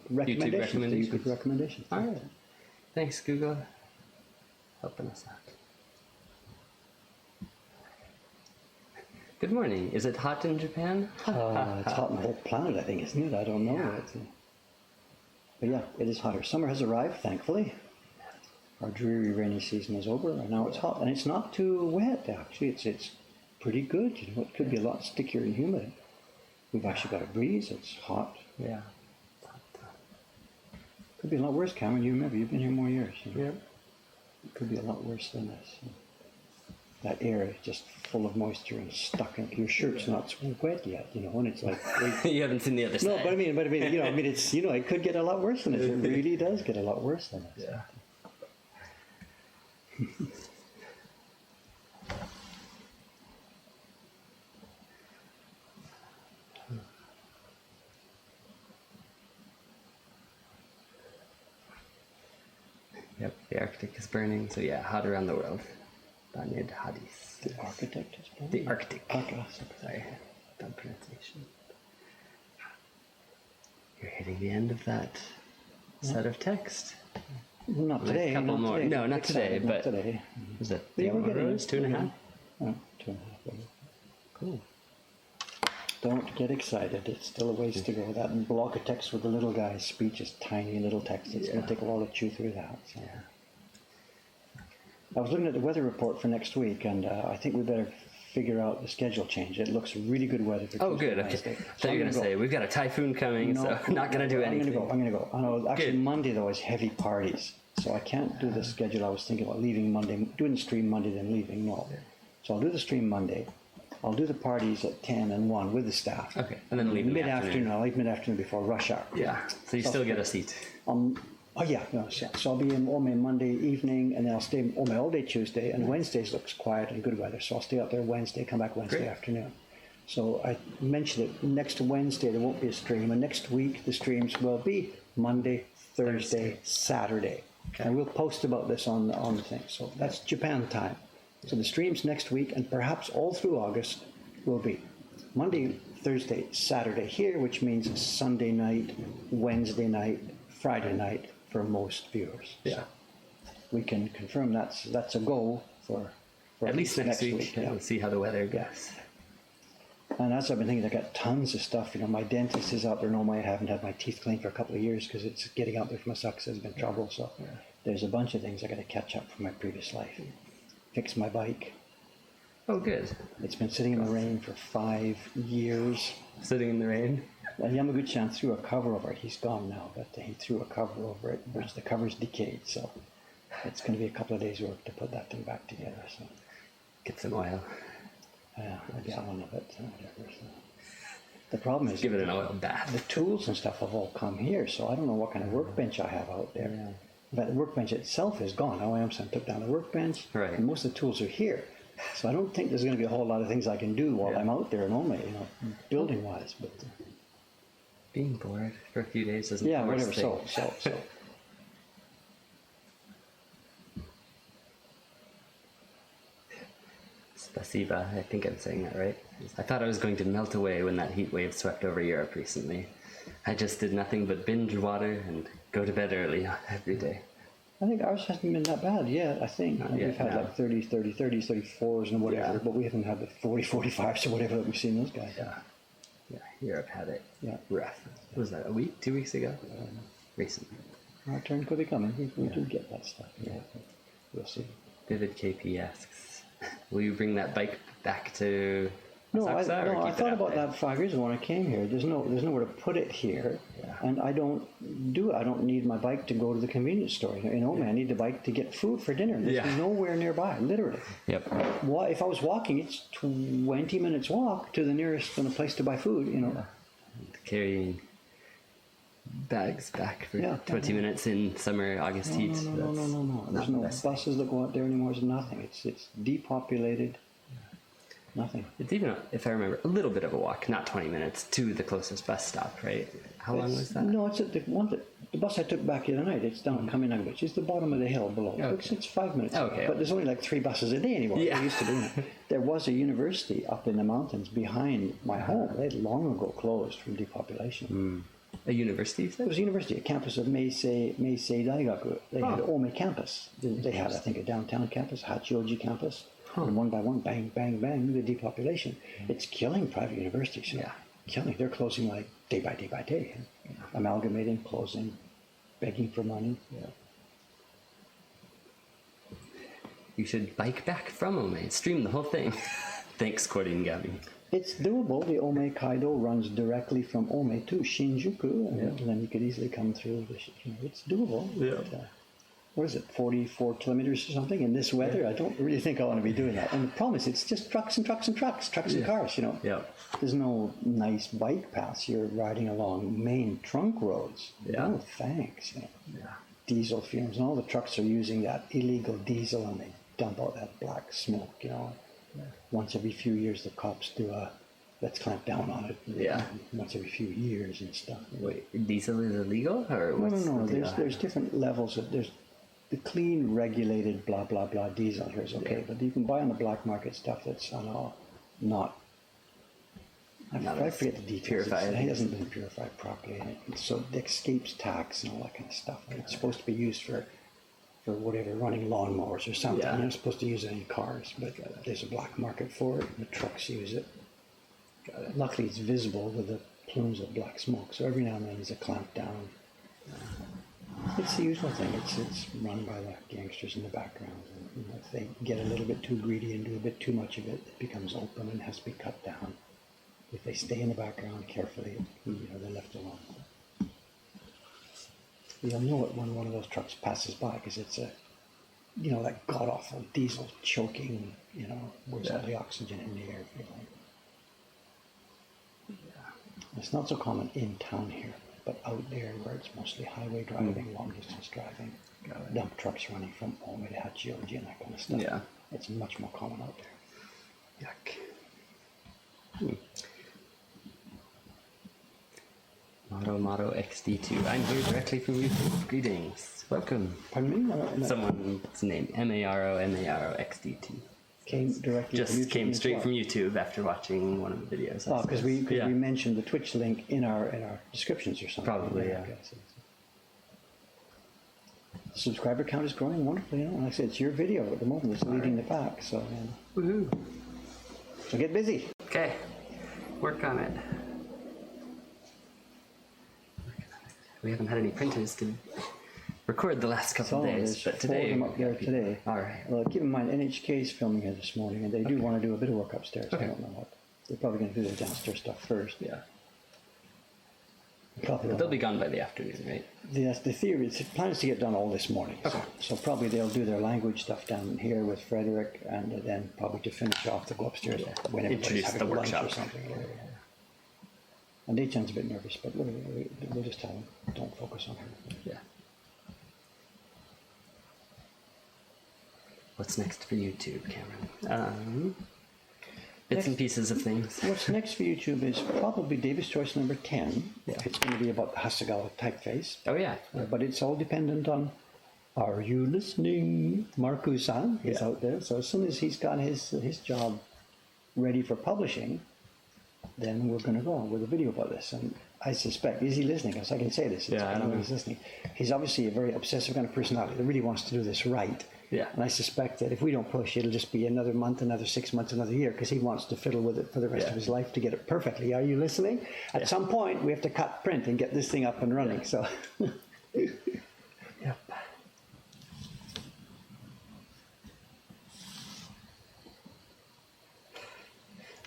[SPEAKER 1] recommendations. YouTube recommendations.
[SPEAKER 2] All right. Thanks, Google. Helping us out. Good morning. Is it hot in Japan?
[SPEAKER 1] It's hot on the whole planet, I think, isn't it? I don't know.
[SPEAKER 2] Yeah.
[SPEAKER 1] But yeah, it is hotter. Summer has arrived, thankfully. our dreary rainy season is over, and now it's hot, and it's not too wet. Actually, it's pretty good. You know, it could be a lot stickier and humid. We've actually got a breeze. It's hot.
[SPEAKER 2] Yeah.
[SPEAKER 1] Could be a lot worse, Cameron. You remember, you've been here more years. You know?
[SPEAKER 2] Yeah.
[SPEAKER 1] It could be a lot worse than this. That air is just full of moisture and stuck in. Your shirt's not wet yet, you know, and it's like.
[SPEAKER 2] You haven't seen the other side.
[SPEAKER 1] No, but I mean, you know, it's, you know, it could get a lot worse than this. It really does get a lot worse than this.
[SPEAKER 2] Yeah. Yep, the Arctic is burning, so yeah, hot around the world. Banid Hadis.
[SPEAKER 1] The architect is burning?
[SPEAKER 2] The Arctic.
[SPEAKER 1] Sorry,
[SPEAKER 2] bad pronunciation. You're hitting the end of that set of text.
[SPEAKER 1] Not today.
[SPEAKER 2] A couple
[SPEAKER 1] not
[SPEAKER 2] more.
[SPEAKER 1] Today.
[SPEAKER 2] No, not today,
[SPEAKER 1] Not
[SPEAKER 2] but
[SPEAKER 1] today.
[SPEAKER 2] is it
[SPEAKER 1] Yeah, we're getting
[SPEAKER 2] rows?
[SPEAKER 1] it.
[SPEAKER 2] 2.5?
[SPEAKER 1] Oh, 2.5.
[SPEAKER 2] Cool.
[SPEAKER 1] Don't get excited. It's still a ways to go. That block of text with the little guy's speech is tiny little text. It's going to take a while to chew through that. So.
[SPEAKER 2] Yeah.
[SPEAKER 1] I was looking at the weather report for next week, and I think we better figure out the schedule change. It looks really good weather for
[SPEAKER 2] Oh,
[SPEAKER 1] Tuesday
[SPEAKER 2] good.
[SPEAKER 1] and
[SPEAKER 2] Okay.
[SPEAKER 1] Wednesday.
[SPEAKER 2] So you're going to say, we've got a typhoon coming, so not going to do anything.
[SPEAKER 1] I'm going to go. I know. Actually,
[SPEAKER 2] Good.
[SPEAKER 1] Monday, though, is heavy parties. So I can't do the schedule. I was thinking about leaving Monday, doing the stream Monday, then leaving. No. So I'll do the stream Monday. I'll do the parties at 10 and 1 with the staff.
[SPEAKER 2] Okay. And then leave in the
[SPEAKER 1] Mid-afternoon.
[SPEAKER 2] afternoon.
[SPEAKER 1] I'll leave mid-afternoon before rush hour.
[SPEAKER 2] Yeah. So you still get a seat.
[SPEAKER 1] Oh yeah, no, so I'll be in Ome Monday evening, and then I'll stay in Ome all day Tuesday, and Wednesdays looks quiet and good weather, so I'll stay out there Wednesday, come back Wednesday
[SPEAKER 2] Great.
[SPEAKER 1] afternoon. So I mentioned it, next Wednesday there won't be a stream, and next week the streams will be Monday, Thursday, Saturday.
[SPEAKER 2] Okay.
[SPEAKER 1] And we'll post about this on the thing. So that's Japan time. So the streams next week, and perhaps all through August, will be Monday, Thursday, Saturday here, which means Sunday night, Wednesday night, Friday night for most viewers.
[SPEAKER 2] Yeah.
[SPEAKER 1] So we can confirm that's a goal for
[SPEAKER 2] At least next week.
[SPEAKER 1] Yeah.
[SPEAKER 2] We'll see how the weather goes.
[SPEAKER 1] And as I've been thinking, I got tons of stuff. You know, my dentist is out there. No, I haven't had my teeth cleaned for a couple of years because it's getting out there for myself because there's been trouble. So there's a bunch of things I got to catch up from my previous life. Fix my bike.
[SPEAKER 2] Oh, good.
[SPEAKER 1] It's been sitting in the rain for 5 years.
[SPEAKER 2] Sitting in the rain.
[SPEAKER 1] Well, Yamaguchi-chan threw a cover over it. He's gone now, but he threw a cover over it, which the cover's decayed. So it's going to be a couple of days' work to put that thing back together. So
[SPEAKER 2] Get some oil.
[SPEAKER 1] a gallon of it, whatever. So. The problem is
[SPEAKER 2] Give it an oil bath.
[SPEAKER 1] the tools and stuff have all come here, so I don't know what kind of workbench I have out there.
[SPEAKER 2] Yeah.
[SPEAKER 1] But the workbench itself is gone. OM-san took down the workbench,
[SPEAKER 2] Right.
[SPEAKER 1] and most of the tools are here. So I don't think there's going to be a whole lot of things I can do while I'm out there in Ome, you know, building-wise. But
[SPEAKER 2] Being bored for a few days isn't
[SPEAKER 1] yeah,
[SPEAKER 2] the worst
[SPEAKER 1] whatever.
[SPEAKER 2] thing.
[SPEAKER 1] So.
[SPEAKER 2] Spasiba, I think I'm saying that right. I thought I was going to melt away when that heat wave swept over Europe recently. I just did nothing but binge water and go to bed early every day.
[SPEAKER 1] I think ours hasn't been that bad yet, I think.
[SPEAKER 2] Not
[SPEAKER 1] We've
[SPEAKER 2] yet,
[SPEAKER 1] had
[SPEAKER 2] no.
[SPEAKER 1] like 30s, 34s and whatever,
[SPEAKER 2] Yeah.
[SPEAKER 1] but we haven't had the 45s or whatever that we've seen those guys.
[SPEAKER 2] Yeah, Europe had it
[SPEAKER 1] Yeah.
[SPEAKER 2] rough. What was that, a week, 2 weeks ago? Recently.
[SPEAKER 1] Our turn could be coming. We do get that stuff. Yeah. We'll see.
[SPEAKER 2] Vivid KP asks, will you bring that bike back to
[SPEAKER 1] No,
[SPEAKER 2] Asakusa, or
[SPEAKER 1] I
[SPEAKER 2] keep it
[SPEAKER 1] thought
[SPEAKER 2] up
[SPEAKER 1] about
[SPEAKER 2] there?
[SPEAKER 1] that 5 years ago when I came here. There's nowhere to put it here, and I don't need my bike to go to the convenience store. In Ome, I need the bike to get food for dinner. There's
[SPEAKER 2] Yeah.
[SPEAKER 1] nowhere nearby, literally.
[SPEAKER 2] Yep.
[SPEAKER 1] If I was walking, it's 20 minutes walk to the nearest place to buy food. You know.
[SPEAKER 2] Carrying bags back for
[SPEAKER 1] Yeah.
[SPEAKER 2] 20 minutes in summer, August heat.
[SPEAKER 1] No.
[SPEAKER 2] That's
[SPEAKER 1] There's
[SPEAKER 2] not the
[SPEAKER 1] no
[SPEAKER 2] best.
[SPEAKER 1] buses that go out there anymore. There's nothing. It's depopulated. Nothing.
[SPEAKER 2] It's even, if I remember, a little bit of a walk, not 20 minutes, to the closest bus stop, right? How long was that?
[SPEAKER 1] No, it's at the bus I took back the other night. It's down at Kaminagabeach. It's the bottom of the hill below.
[SPEAKER 2] Okay.
[SPEAKER 1] It's 5 minutes.
[SPEAKER 2] Okay.
[SPEAKER 1] But there's only like 3 buses a day anymore.
[SPEAKER 2] Yeah.
[SPEAKER 1] They used to do it. There was a university up in the mountains behind my home. They had long ago closed from depopulation.
[SPEAKER 2] A university, you
[SPEAKER 1] It
[SPEAKER 2] said?
[SPEAKER 1] was a university, a campus of Meisei Daigaku. They had Ome campus. They had, I think, a downtown campus, Hachioji campus. And one by one, bang, bang, bang, the depopulation. It's killing private universities.
[SPEAKER 2] Yeah.
[SPEAKER 1] Killing. They're closing like day by day by day. Amalgamating, closing, begging for money.
[SPEAKER 2] Yeah. You should bike back from Ome. Stream the whole thing. Thanks, Cordy and Gabby.
[SPEAKER 1] It's doable. The Ome Kaido runs directly from Ome to Shinjuku, and then you could easily come through. It's doable.
[SPEAKER 2] Yeah.
[SPEAKER 1] But, what is it, 44 kilometers or something in this weather? Yeah. I don't really think I want to be doing that. And the problem is, it's just trucks and trucks and trucks, trucks and cars,
[SPEAKER 2] Yeah.
[SPEAKER 1] There's no nice bike paths. You're riding along main trunk roads.
[SPEAKER 2] Yeah.
[SPEAKER 1] No thanks.
[SPEAKER 2] Yeah.
[SPEAKER 1] Diesel fumes, and all the trucks are using that illegal diesel, and they dump out that black smoke, Yeah. Once every few years, the cops do let's clamp down on it.
[SPEAKER 2] Yeah.
[SPEAKER 1] Once every few years and stuff.
[SPEAKER 2] Wait, diesel is illegal? Or
[SPEAKER 1] No. There's different levels of, there's the clean, regulated, blah, blah, blah diesel here is okay, but you can buy on the black market stuff that's not, I forget the details. It hasn't been purified properly, and so it escapes tax and all that kind of stuff. It's supposed to be used for whatever, running lawnmowers or something. You're not supposed to use it in cars, but there's a black market for it, and the trucks use it. Luckily, it's visible with the plumes of black smoke, so every now and then there's a clamp down. It's the usual thing. It's run by the gangsters in the background. And, if they get a little bit too greedy and do a bit too much of it, it becomes open and has to be cut down. If they stay in the background carefully, they're left alone. You'll know it when one of those trucks passes by, because it's that god-awful diesel choking, where's all the oxygen in the air feeling. It's not so common in town here, but out there where it's mostly highway driving, long-distance driving, dump trucks running from Ome to Hachioji and that kind of stuff.
[SPEAKER 2] Yeah.
[SPEAKER 1] It's much more common out there.
[SPEAKER 2] Yuck. Motto XD2. I'm here directly from YouTube. Greetings. Welcome.
[SPEAKER 1] Pardon me?
[SPEAKER 2] Someone's name, Maro XD2.
[SPEAKER 1] Came directly from YouTube.
[SPEAKER 2] Just came straight from YouTube after watching one of the videos.
[SPEAKER 1] Oh, because we mentioned the Twitch link in our descriptions or something.
[SPEAKER 2] Probably, yeah.
[SPEAKER 1] The subscriber count is growing wonderfully. Like I said, it's your video at the moment that's leading the pack. So,
[SPEAKER 2] woohoo!
[SPEAKER 1] So get busy.
[SPEAKER 2] Okay, work on it. We haven't had any printers to record the last couple of days, but today
[SPEAKER 1] them up there today.
[SPEAKER 2] All right.
[SPEAKER 1] Well, keep in mind, NHK is filming here this morning, and they do want to do a bit of work upstairs.
[SPEAKER 2] Okay.
[SPEAKER 1] I don't know what. They're probably going to do the downstairs stuff first.
[SPEAKER 2] Yeah.
[SPEAKER 1] Probably
[SPEAKER 2] But they'll be gone by the afternoon, right?
[SPEAKER 1] Yes, the theory is, the plan is to get done all this morning.
[SPEAKER 2] Okay.
[SPEAKER 1] So probably they'll do their language stuff down here with Frederick, and then probably to finish off, they'll go upstairs when everybody's
[SPEAKER 2] Introduce
[SPEAKER 1] having
[SPEAKER 2] the
[SPEAKER 1] lunch
[SPEAKER 2] workshop.
[SPEAKER 1] or something. And Daychan's a bit nervous, but we'll just tell him, don't focus on her.
[SPEAKER 2] Yeah. What's next for YouTube, Cameron? Bits and pieces of things.
[SPEAKER 1] What's next for YouTube is probably David's Choice number 10.
[SPEAKER 2] Yeah.
[SPEAKER 1] It's going to be about the Hasegawa typeface.
[SPEAKER 2] Oh, yeah.
[SPEAKER 1] But it's all dependent on, are you listening? Marku-san is out there. So as soon as he's got his job ready for publishing, then we're going to go on with a video about this. And I suspect, is he listening? Because I can say this.
[SPEAKER 2] Yeah,
[SPEAKER 1] I know he's listening. He's obviously a very obsessive kind of personality that really wants to do this right.
[SPEAKER 2] Yeah.
[SPEAKER 1] And I suspect that if we don't push, it'll just be another month, another 6 months, another year, because he wants to fiddle with it for the rest of his life to get it perfectly. Are you listening? At some point, we have to cut print and get this thing up and running. So.
[SPEAKER 2] Yep.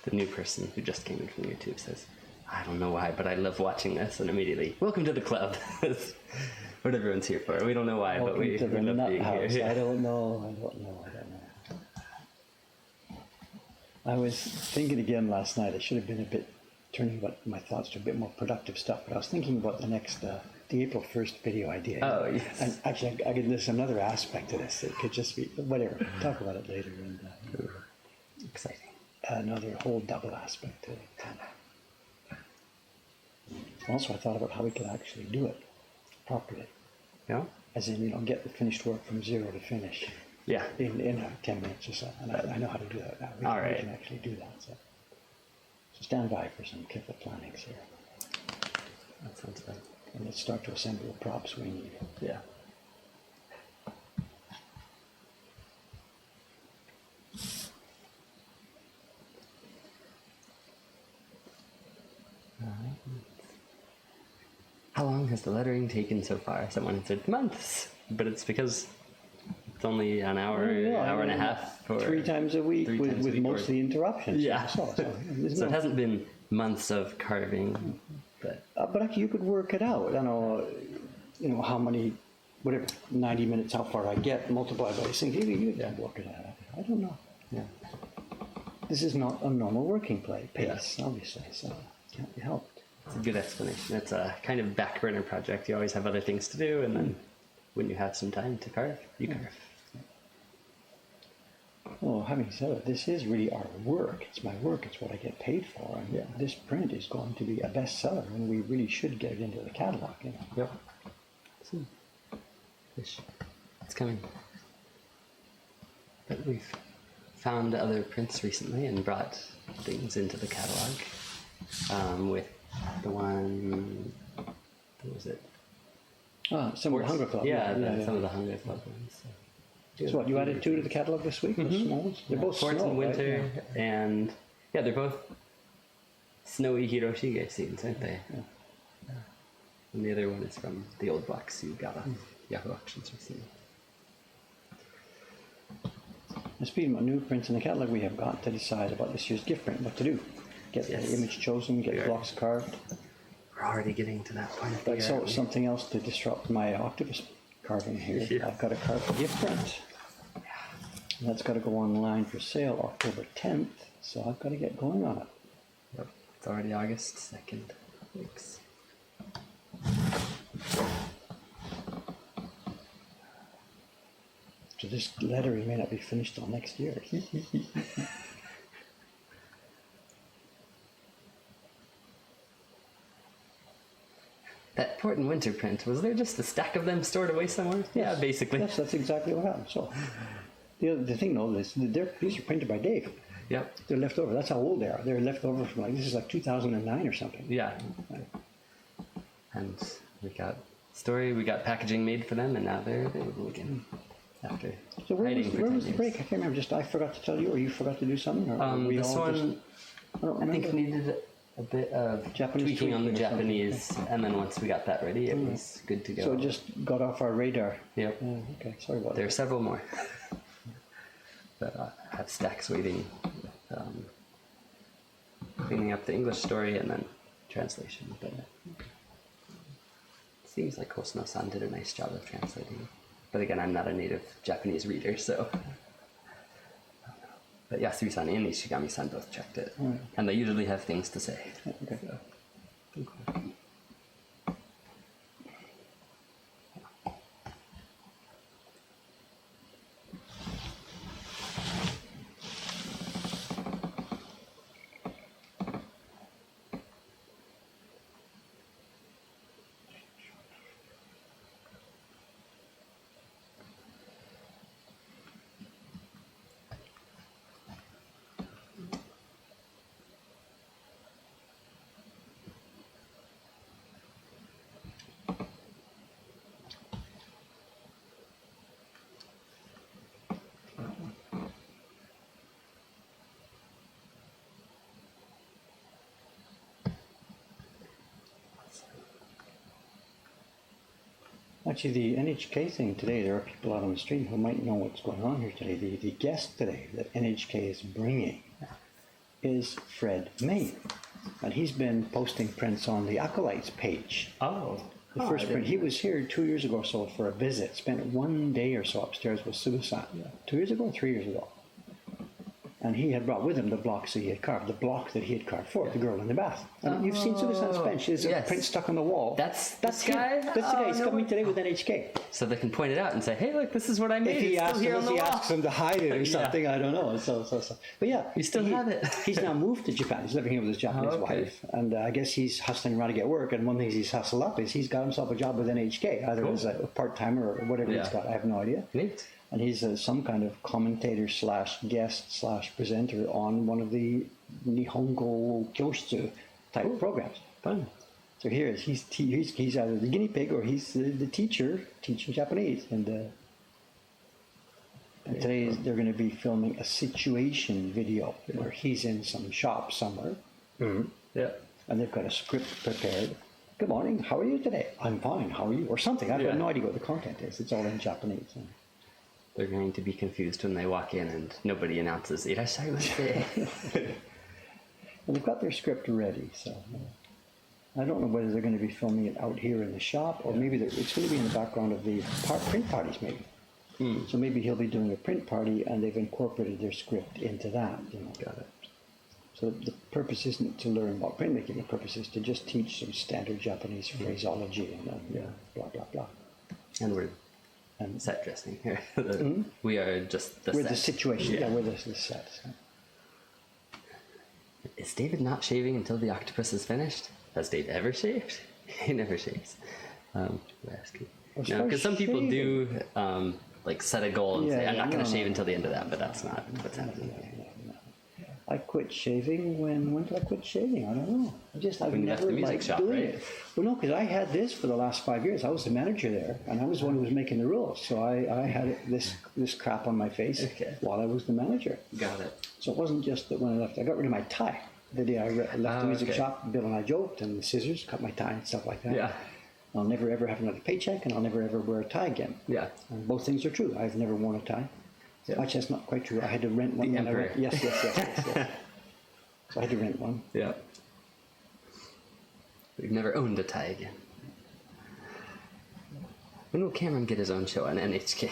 [SPEAKER 2] The new person who just came in from YouTube says, I don't know why, but I love watching this, and immediately, welcome to the club. What everyone's here for. We don't know why, but we love being here. Yeah.
[SPEAKER 1] I don't know. I was thinking again last night. I should have been turning my thoughts to a bit more productive stuff, but I was thinking about the next, the April 1st video idea.
[SPEAKER 2] Oh, yes.
[SPEAKER 1] And actually, there's another aspect to this. It could just be, whatever, talk about it later. And
[SPEAKER 2] Exciting.
[SPEAKER 1] Another whole double aspect to it. Also, I thought about how we could actually do it properly.
[SPEAKER 2] Yeah?
[SPEAKER 1] As in, get the finished work from zero to finish.
[SPEAKER 2] Yeah.
[SPEAKER 1] In 10 minutes or so. And I know how to do that now. We can actually do that. So stand by for some careful planning here.
[SPEAKER 2] That sounds good.
[SPEAKER 1] And let's start to assemble the props we need.
[SPEAKER 2] Yeah. How long has the lettering taken so far? Someone said months, but it's because It's only an hour, hour and a half. For
[SPEAKER 1] 3 times a week with most of the interruptions.
[SPEAKER 2] Yeah.
[SPEAKER 1] So
[SPEAKER 2] it hasn't been months of carving, but
[SPEAKER 1] but actually, you could work it out. I know, how many, whatever, 90 minutes, how far I get, multiplied by these things. You work it out. I don't know.
[SPEAKER 2] yeah.
[SPEAKER 1] This is not a normal working pace, obviously, so it can't be helped.
[SPEAKER 2] It's a good explanation. It's a kind of back burner project. You always have other things to do, and then when you have some time to carve, you carve.
[SPEAKER 1] Well, having said it, this is really our work. It's my work. It's what I get paid for. And this print is going to be a bestseller, and we really should get it into the catalog.
[SPEAKER 2] Yep. So, it's coming. But we've found other prints recently and brought things into the catalog. With the one, what was it?
[SPEAKER 1] Some of the Hunger Club.
[SPEAKER 2] Some of the Hunger Club ones.
[SPEAKER 1] So what, you added 2 to the catalog this week? The small ones? They're both
[SPEAKER 2] Sports
[SPEAKER 1] snow,
[SPEAKER 2] in winter,
[SPEAKER 1] right?
[SPEAKER 2] and they're both snowy Hiroshige scenes, aren't they? Yeah. And the other one is from the old box you got off Yahoo Auctions recently.
[SPEAKER 1] And speaking about new prints in the catalog, we have got to decide about this year's gift print, what to do. Get the image chosen, get the blocks carved.
[SPEAKER 2] We're already getting to that point.
[SPEAKER 1] But so something else to disrupt my octopus carving here.
[SPEAKER 2] Yeah.
[SPEAKER 1] I've got to carve a gift print. And that's got to go online for sale October 10th, so I've got to get going on it.
[SPEAKER 2] Yep, it's already August 2nd. Thanks.
[SPEAKER 1] So this lettering may not be finished till next year.
[SPEAKER 2] That port and winter print, was there just a stack of them stored away somewhere? Yeah, basically.
[SPEAKER 1] Yes, that's exactly what happened. So the thing though is these are printed by Dave.
[SPEAKER 2] Yep.
[SPEAKER 1] They're left over. That's how old they are. They're left over from this is like 2009 or something.
[SPEAKER 2] Yeah. And we got packaging made for them, and now they're available again. After
[SPEAKER 1] So where was the
[SPEAKER 2] years.
[SPEAKER 1] break? I can't remember. Just I forgot to tell you, or you forgot to do something, or we
[SPEAKER 2] this
[SPEAKER 1] all
[SPEAKER 2] one,
[SPEAKER 1] I don't
[SPEAKER 2] I think
[SPEAKER 1] remember.
[SPEAKER 2] needed a bit of
[SPEAKER 1] Japanese
[SPEAKER 2] tweaking on the
[SPEAKER 1] tweaking or something.
[SPEAKER 2] Japanese, and then once we got that ready, it was good to go.
[SPEAKER 1] So it just got off our radar.
[SPEAKER 2] Yep.
[SPEAKER 1] Yeah, okay, sorry about
[SPEAKER 2] There are
[SPEAKER 1] that.
[SPEAKER 2] several more that have stacks waiting, cleaning up the English story and then translation. But it seems like Hosno-san did a nice job of translating. But again, I'm not a native Japanese reader, so. But Yasui-san and Ishigami-san both checked it, and they usually have things to say.
[SPEAKER 1] Okay.
[SPEAKER 2] So, cool.
[SPEAKER 1] Actually, the NHK thing today, there are people out on the stream who might know what's going on here today. The guest today that NHK is bringing is Fred Main. And he's been posting prints on the Acolytes page.
[SPEAKER 2] Oh.
[SPEAKER 1] The first print. He was here 2 years ago or so for a visit. Spent 1 day or so upstairs with Susan. 2 years ago or 3 years ago. And he had brought with him the blocks that he had carved, the block that he had carved for the girl in the bath. And you've seen Susan's bench. There's a print stuck on the wall.
[SPEAKER 2] That's
[SPEAKER 1] him.
[SPEAKER 2] guy?
[SPEAKER 1] That's the guy. He's coming today with NHK.
[SPEAKER 2] So they can point it out and say, "Hey, look, this is what I made."
[SPEAKER 1] If he
[SPEAKER 2] It's
[SPEAKER 1] asks
[SPEAKER 2] still here
[SPEAKER 1] him,
[SPEAKER 2] on the
[SPEAKER 1] he
[SPEAKER 2] wall."
[SPEAKER 1] asks him to hide it or something, I don't know. So. But yeah,
[SPEAKER 2] We still have it.
[SPEAKER 1] He's now moved to Japan. He's living here with his Japanese wife, and I guess he's hustling around to get work. And one thing he's hustled up is he's got himself a job with NHK, either as a part timer or whatever he's got. I have no idea.
[SPEAKER 2] Neat.
[SPEAKER 1] And he's some kind of commentator slash guest slash presenter on one of the Nihongo Kyoshu type programs.
[SPEAKER 2] Fun.
[SPEAKER 1] So here is he's either the guinea pig or he's the teacher teaching Japanese. And today they're going to be filming a situation video where he's in some shop somewhere.
[SPEAKER 2] Mm-hmm. Yeah.
[SPEAKER 1] And they've got a script prepared. Good morning, how are you today? I'm fine, how are you? Or something. I've got no idea what the content is. It's all in Japanese.
[SPEAKER 2] They're going to be confused when they walk in and nobody announces "Irashaimase."
[SPEAKER 1] Well, they've got their script ready, so I don't know whether they're going to be filming it out here in the shop, or maybe it's going to be in the background of the print parties, maybe. So maybe he'll be doing a print party, and they've incorporated their script into that. You know.
[SPEAKER 2] Got it.
[SPEAKER 1] So the purpose isn't to learn about printmaking. The purpose is to just teach some standard Japanese phraseology and blah blah blah.
[SPEAKER 2] And we're set dressing here. We are just the
[SPEAKER 1] We're
[SPEAKER 2] set.
[SPEAKER 1] the situation. Yeah, we're the set. So.
[SPEAKER 2] Is David not shaving until the octopus is finished? Has Dave ever shaved? He never shaves. We're asking. No, because some people do like set a goal and say, I'm not going to shave until the end of that, but that's not what's happening.
[SPEAKER 1] I quit shaving when did I quit shaving? I don't know. I've
[SPEAKER 2] When you left
[SPEAKER 1] never
[SPEAKER 2] the music
[SPEAKER 1] liked
[SPEAKER 2] shop,
[SPEAKER 1] doing
[SPEAKER 2] right?
[SPEAKER 1] it. Well, no, because I had this for the last 5 years. I was the manager there, and I was the one who was making the rules. So I had this crap on my face while I was the manager.
[SPEAKER 2] Got it.
[SPEAKER 1] So it wasn't just that when I left. I got rid of my tie. The day I left the music shop, Bill and I joked, and the scissors cut my tie and stuff like that.
[SPEAKER 2] Yeah.
[SPEAKER 1] I'll never ever have another paycheck, and I'll never ever wear a tie again.
[SPEAKER 2] Yeah.
[SPEAKER 1] And both things are true. I've never worn a tie.
[SPEAKER 2] Yeah.
[SPEAKER 1] Actually, that's not quite true. I had to rent one.
[SPEAKER 2] The
[SPEAKER 1] when I
[SPEAKER 2] emperor.
[SPEAKER 1] went. Yes. So I had to rent one.
[SPEAKER 2] Yeah. We've never owned a tie again. When will Cameron get his own show on NHK?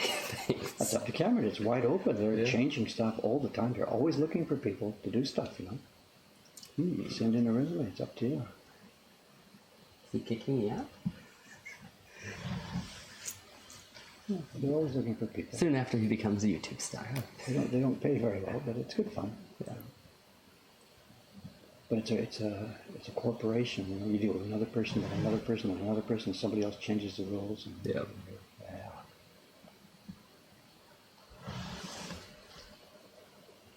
[SPEAKER 1] That's up to Cameron. It's wide open. They're changing stuff all the time. They're always looking for people to do stuff, you know. Send in a resume. It's up to you.
[SPEAKER 2] Is he kicking me out?
[SPEAKER 1] Yeah, they're always looking for people.
[SPEAKER 2] Soon after he becomes a YouTube star.
[SPEAKER 1] They don't pay very well, but it's good fun. Yeah. But it's a corporation. You know, you deal with another person, and another person, and another person. And somebody else changes the rules. And,
[SPEAKER 2] Yeah.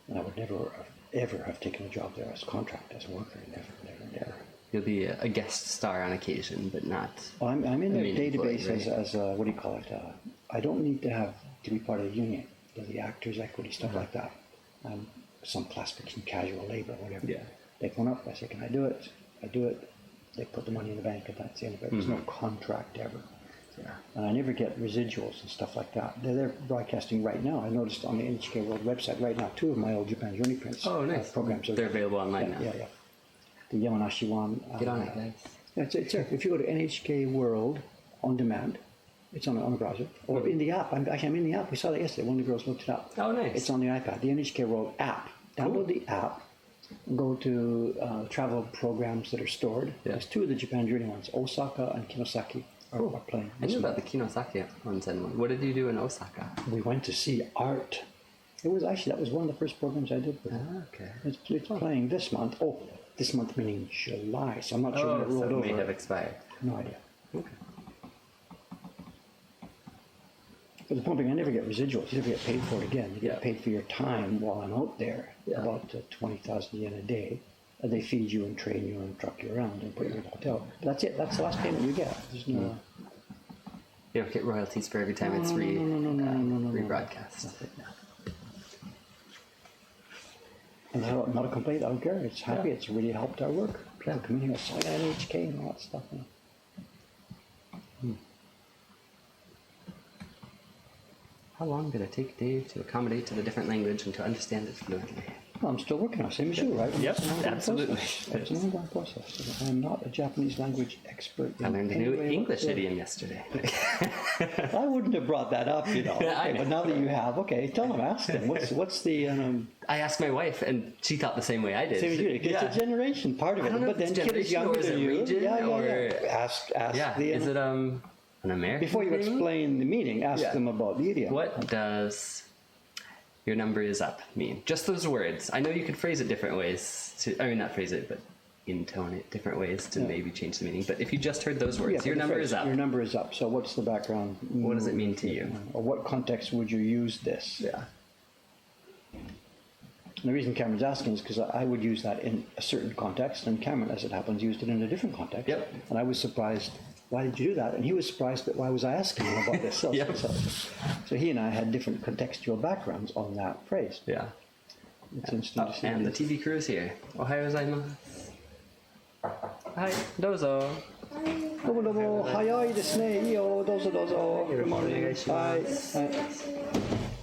[SPEAKER 1] And I would never ever have taken a job there as contract, as a worker. Never.
[SPEAKER 2] You'll be a guest star on occasion, but not.
[SPEAKER 1] Well, I'm in their
[SPEAKER 2] employee,
[SPEAKER 1] database
[SPEAKER 2] right?
[SPEAKER 1] as what do you call it? I don't need to be part of the union, the actors' equity, stuff like that. Some classification, casual labor, whatever.
[SPEAKER 2] Yeah.
[SPEAKER 1] They phone up, I say, can I do it? I do it. They put the money in the bank, and that's the end of it. There's no contract ever.
[SPEAKER 2] Yeah.
[SPEAKER 1] And I never get residuals and stuff like that. They're broadcasting right now. I noticed on the NHK World website right now, 2 of my old Japan Journey prints.
[SPEAKER 2] Oh, nice.
[SPEAKER 1] Programs.
[SPEAKER 2] They're available online now.
[SPEAKER 1] Yeah. The Yamanashi one.
[SPEAKER 2] Get on it, guys.
[SPEAKER 1] It's there. If you go to NHK World on demand, it's on the browser or in the app. I'm in the app. We saw that yesterday. One of the girls looked it up.
[SPEAKER 2] Oh, nice.
[SPEAKER 1] It's on the iPad. The NHK World app. Download the app. Go to travel programs that are stored.
[SPEAKER 2] Yeah.
[SPEAKER 1] There's 2 of the Japan Journey ones. Osaka and Kinosaki are playing.
[SPEAKER 2] I knew about the Kinosaki ones and one. What did you do in Osaka?
[SPEAKER 1] We went to see art. It was actually, that was one of the first programs I did with them.
[SPEAKER 2] Okay.
[SPEAKER 1] It's playing this month. Oh, this month meaning July. So I'm not sure when it rolled
[SPEAKER 2] so it
[SPEAKER 1] over.
[SPEAKER 2] may have expired.
[SPEAKER 1] No idea.
[SPEAKER 2] Okay.
[SPEAKER 1] But the pumping, I never get residuals. You never get paid for it again. You get paid for your time while I'm out there.
[SPEAKER 2] Yeah. About
[SPEAKER 1] 20,000 yen a day. And they feed you and train you and truck you around and put you in a hotel. But that's it. That's the last payment you get. There's no...
[SPEAKER 2] You don't get royalties for every time it's rebroadcast.
[SPEAKER 1] Nothing. And not a complaint. I don't care. It's happy. It's really helped our work. People come in here and say NHK and all that stuff. You know.
[SPEAKER 2] How long did it take Dave to accommodate to the different language and to understand it fluently?
[SPEAKER 1] Well, I'm still working on it, same as you, right?
[SPEAKER 2] Yep,
[SPEAKER 1] It's an ongoing
[SPEAKER 2] absolutely.
[SPEAKER 1] process. It's an ongoing process. I'm not a Japanese language expert.
[SPEAKER 2] I learned a
[SPEAKER 1] in
[SPEAKER 2] new
[SPEAKER 1] any way
[SPEAKER 2] English
[SPEAKER 1] whatsoever.
[SPEAKER 2] idiom yesterday.
[SPEAKER 1] I wouldn't have brought that up, you know.
[SPEAKER 2] Yeah, I
[SPEAKER 1] Okay, but
[SPEAKER 2] know.
[SPEAKER 1] now that you have, okay, tell them, ask them. What's the
[SPEAKER 2] I asked my wife, and she thought the same way I did.
[SPEAKER 1] same as you? It's a generation part of it.
[SPEAKER 2] I don't know
[SPEAKER 1] but
[SPEAKER 2] if it's
[SPEAKER 1] then kid is
[SPEAKER 2] generation
[SPEAKER 1] younger
[SPEAKER 2] or is
[SPEAKER 1] than
[SPEAKER 2] it
[SPEAKER 1] you.
[SPEAKER 2] region or-
[SPEAKER 1] Ask
[SPEAKER 2] Yeah,
[SPEAKER 1] the
[SPEAKER 2] is it an American
[SPEAKER 1] before you
[SPEAKER 2] thing?
[SPEAKER 1] explain the meaning, ask
[SPEAKER 2] Yeah.
[SPEAKER 1] them about the idiom.
[SPEAKER 2] What does your number is up mean? Just those words. I know you could phrase it different ways. Not phrase it, but intone it different ways to maybe change the meaning. But if you just heard those words,
[SPEAKER 1] Yeah,
[SPEAKER 2] your
[SPEAKER 1] but the
[SPEAKER 2] number
[SPEAKER 1] phrase,
[SPEAKER 2] is up.
[SPEAKER 1] Your number is up. So what's the background?
[SPEAKER 2] What does it mean to you?
[SPEAKER 1] Or what context would you use this?
[SPEAKER 2] Yeah.
[SPEAKER 1] And the reason Cameron's asking is because I would use that in a certain context, and Cameron, as it happens, used it in a different context.
[SPEAKER 2] Yep.
[SPEAKER 1] And I was surprised, why did you do that? And he was surprised that why was I asking him about this? So,
[SPEAKER 2] Yep.
[SPEAKER 1] so he and I had different contextual backgrounds on that phrase.
[SPEAKER 2] Yeah.
[SPEAKER 1] It's interesting to see.
[SPEAKER 2] And the TV crew is here. Ohayou gozaimasu. Hi, dozo.
[SPEAKER 1] Domo domo, hayai desu ne, iyo, dozo dozo. Good morning. Hi. Hi.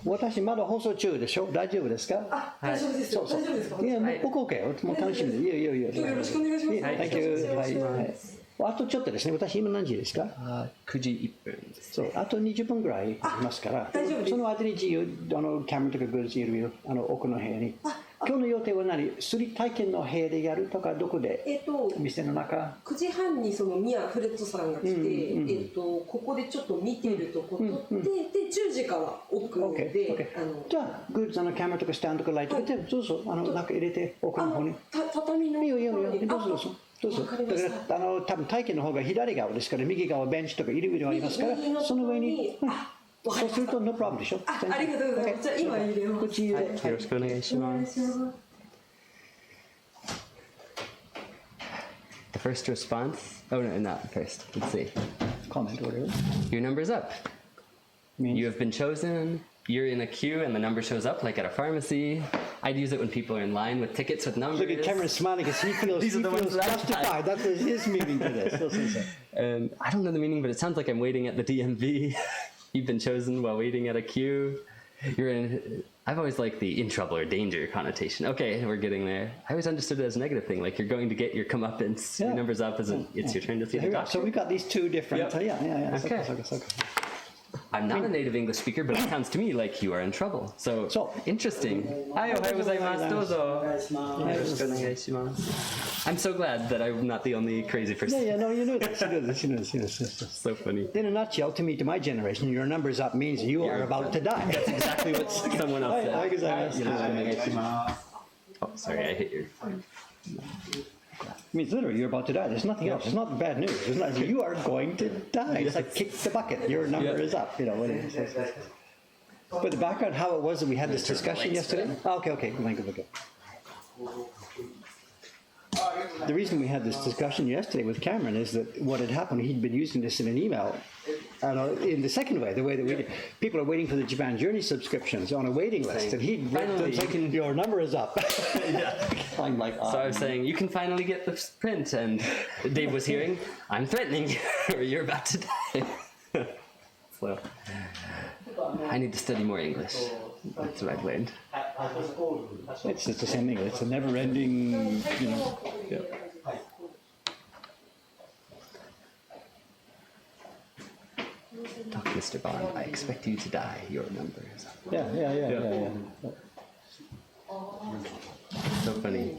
[SPEAKER 1] 私まだ放送中でしょ。大丈夫ですか？
[SPEAKER 3] 大丈夫ですよ。大丈夫ですか？
[SPEAKER 1] いや、僕 OK。もう楽しみで。いやいやいや。
[SPEAKER 3] 今日よろしくお願いします。
[SPEAKER 1] Thank you。はい。あとちょっとですね。私今何時ですか
[SPEAKER 2] ？9時1分です。
[SPEAKER 1] そう。あと20分ぐらいいますから。
[SPEAKER 3] 大丈夫です。
[SPEAKER 1] その間にキャメラとかグッズいる奥の部屋に。今日の予定は何？釣り体験の部屋でやるとかどこで？店の中。
[SPEAKER 3] 9時半にそのミア・フレットさんが来て、ここでちょっと見てるとこ撮って、で10時から奥で、
[SPEAKER 1] じゃあグッズキャメラとかスタンドとかライトでどうぞ中入れて奥の方に。
[SPEAKER 3] 畳の。
[SPEAKER 1] いいよどうぞどうぞ。どうぞ。だから多分体験の方が左側ですから右側ベンチとかいろいろありますからその上に。そうするとノープロブレムでしょ。
[SPEAKER 3] ありがとうございます。じゃあ今入れます。
[SPEAKER 2] よろしくお願いします。The first response. Oh no, not first. Let's see.
[SPEAKER 1] Comment whatever.
[SPEAKER 2] Your number's up.
[SPEAKER 1] Means?
[SPEAKER 2] You have been chosen. You're in a queue, and the number shows up, like at a pharmacy. I'd use it when people are in line with tickets with numbers.
[SPEAKER 1] Look at Cameron smiling because he feels justified. That's his meaning to this.
[SPEAKER 2] And I don't know the meaning, but it sounds like I'm waiting at the DMV. You've been chosen while waiting at a queue. You're in. I've always liked the in trouble or danger connotation. Okay, we're getting there. I always understood it as a negative thing, like you're going to get your comeuppance. Your number's up, it's your turn to see the doctor.
[SPEAKER 1] So we've got these two different. Yeah.
[SPEAKER 2] Okay. I'm not a native English speaker, but it sounds to me like you are in trouble. So interesting. Hi, ohayou gozaimasu. Dozo. I'm so glad that I'm not the only crazy person.
[SPEAKER 1] Yeah, no, you know this.
[SPEAKER 2] So funny.
[SPEAKER 1] In a nutshell, to my generation, your number's up means you are about to die.
[SPEAKER 2] That's exactly what someone else said.
[SPEAKER 1] Ohayou gozaimasu.
[SPEAKER 2] Oh, sorry, I hit your...
[SPEAKER 1] It means literally you're about to die. There's nothing else. It's not bad news. It's not, you are going to die. It's like kick the bucket. Your number is up. What it is. But the background, how it was that we had this discussion yesterday. Okay. Okay. The reason we had this discussion yesterday with Cameron is that what had happened, he'd been using this in an email. In the second way, the way that we did, people are waiting for the Japan Journey subscriptions on a waiting list, and he'd written, your number is up. I'm like,
[SPEAKER 2] So I was saying, you can finally get the print, and Dave was hearing, I'm threatening you, or you're about to die. So, I need to study more English. That's what I've learned.
[SPEAKER 1] It's the same thing. It's a never-ending,
[SPEAKER 2] Talk, Mr. Bond. I expect you to die. Your number is up.
[SPEAKER 1] Yeah.
[SPEAKER 2] So funny.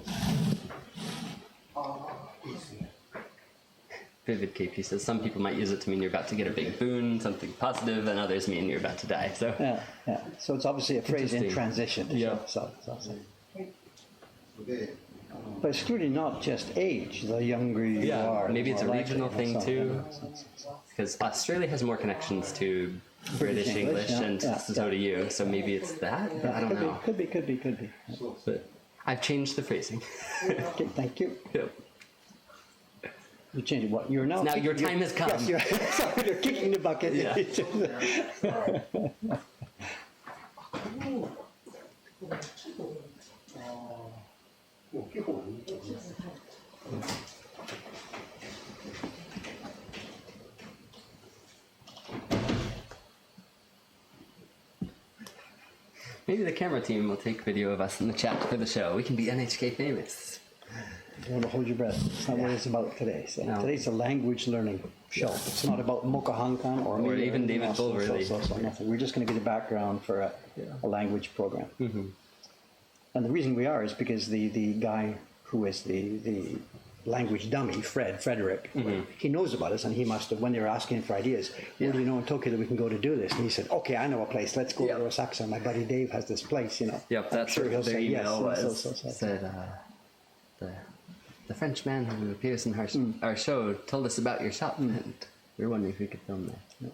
[SPEAKER 2] Vivid KP says some people might use it to mean you're about to get a big boon, something positive, and others mean you're about to die. So
[SPEAKER 1] yeah. So it's obviously a phrase in transition.
[SPEAKER 2] Yeah.
[SPEAKER 1] But it's really not just age. The younger you are,
[SPEAKER 2] maybe it's a regional thing too. Because Australia has more connections to British English, and so do you. So maybe it's that. I don't know.
[SPEAKER 1] Could be.
[SPEAKER 2] But I've changed the phrasing.
[SPEAKER 1] Okay, thank you.
[SPEAKER 2] Yep.
[SPEAKER 1] You changed what? You're now.
[SPEAKER 2] Now your time has come.
[SPEAKER 1] Yes, you're kicking the bucket.
[SPEAKER 2] Yeah. Maybe the camera team will take video of us in the chat for the show. We can be NHK famous.
[SPEAKER 1] You want to hold your breath. It's not what it's about today. So today's a language learning show. It's not about Mocha Hankan or
[SPEAKER 2] even David Bull, really.
[SPEAKER 1] So nothing. We're just going to get a background for a language program.
[SPEAKER 2] Mm-hmm.
[SPEAKER 1] And the reason we are is because the guy who is the language dummy, Frederick, he knows about us, and he must have, when they were asking him for ideas, where do you know in Tokyo that we can go to do this? And he said, okay, I know a place, let's go to Osaka. My buddy Dave has this place,
[SPEAKER 2] Yep, that's
[SPEAKER 1] sure
[SPEAKER 2] what their email was.
[SPEAKER 1] Said,
[SPEAKER 2] the French man who appears in our show told us about your shop, and we were wondering if we could film there. Yep.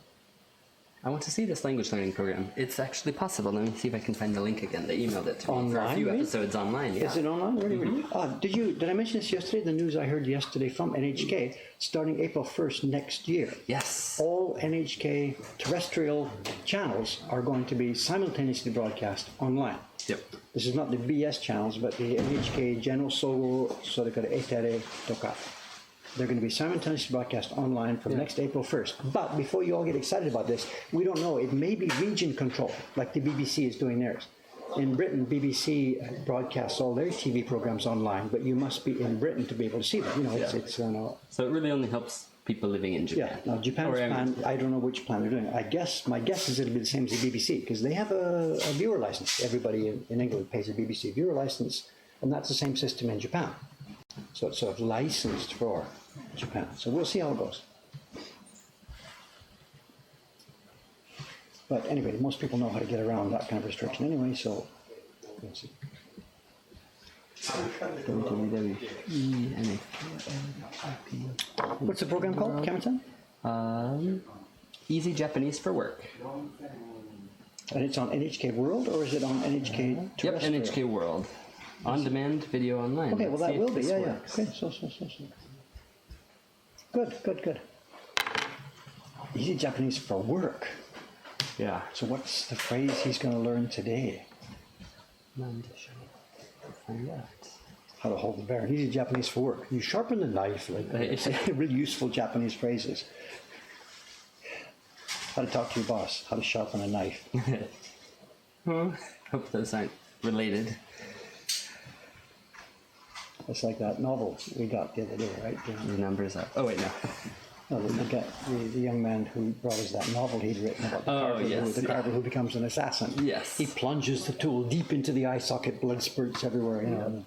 [SPEAKER 2] I want to see this language learning program. It's actually possible. Let me see if I can find the link again. They emailed it to me for a few episodes online. Yeah.
[SPEAKER 1] Is it online? Really? Did I mention this yesterday? The news I heard yesterday from NHK, starting April 1st next year.
[SPEAKER 2] Yes.
[SPEAKER 1] All NHK terrestrial channels are going to be simultaneously broadcast online.
[SPEAKER 2] Yep.
[SPEAKER 1] This is not the BS channels, but the NHK General Sogo, それからエテレとか They're going to be simultaneously broadcast online from next April 1st. But before you all get excited about this, we don't know. It may be region controlled, like the BBC is doing theirs. In Britain, BBC broadcasts all their TV programs online, but you must be in Britain to be able to see them. You know, it's
[SPEAKER 2] so it really only helps people living in Japan.
[SPEAKER 1] Yeah. Now Japan's plan, I don't know which plan they're doing. My guess is it'll be the same as the BBC because they have a viewer license. Everybody in England pays a BBC viewer license, and that's the same system in Japan. So it's sort of licensed for Japan. So we'll see how it goes. But anyway, most people know how to get around that kind of restriction anyway, so we'll see. What's the program called, Cameron?
[SPEAKER 2] Easy Japanese for Work.
[SPEAKER 1] And it's on NHK World, or is it on NHK Terrestrial?
[SPEAKER 2] Yep, NHK World. On-demand video online.
[SPEAKER 1] Okay, well that will be, yeah.
[SPEAKER 2] Works.
[SPEAKER 1] Okay, so. Good. Easy Japanese for work.
[SPEAKER 2] Yeah.
[SPEAKER 1] So what's the phrase he's going to learn today?
[SPEAKER 2] Find out.
[SPEAKER 1] How to hold the bear. Easy Japanese for work. You sharpen the knife. Really useful Japanese phrases. How to talk to your boss. How to sharpen a knife.
[SPEAKER 2] Hope those aren't related.
[SPEAKER 1] It's like that novel we got the other day, right?
[SPEAKER 2] The numbers up. Oh, wait, no.
[SPEAKER 1] No, the young man who brought us that novel he'd written about the carver who becomes an assassin.
[SPEAKER 2] Yes.
[SPEAKER 1] He plunges the tool deep into the eye socket, blood spurts everywhere, you know.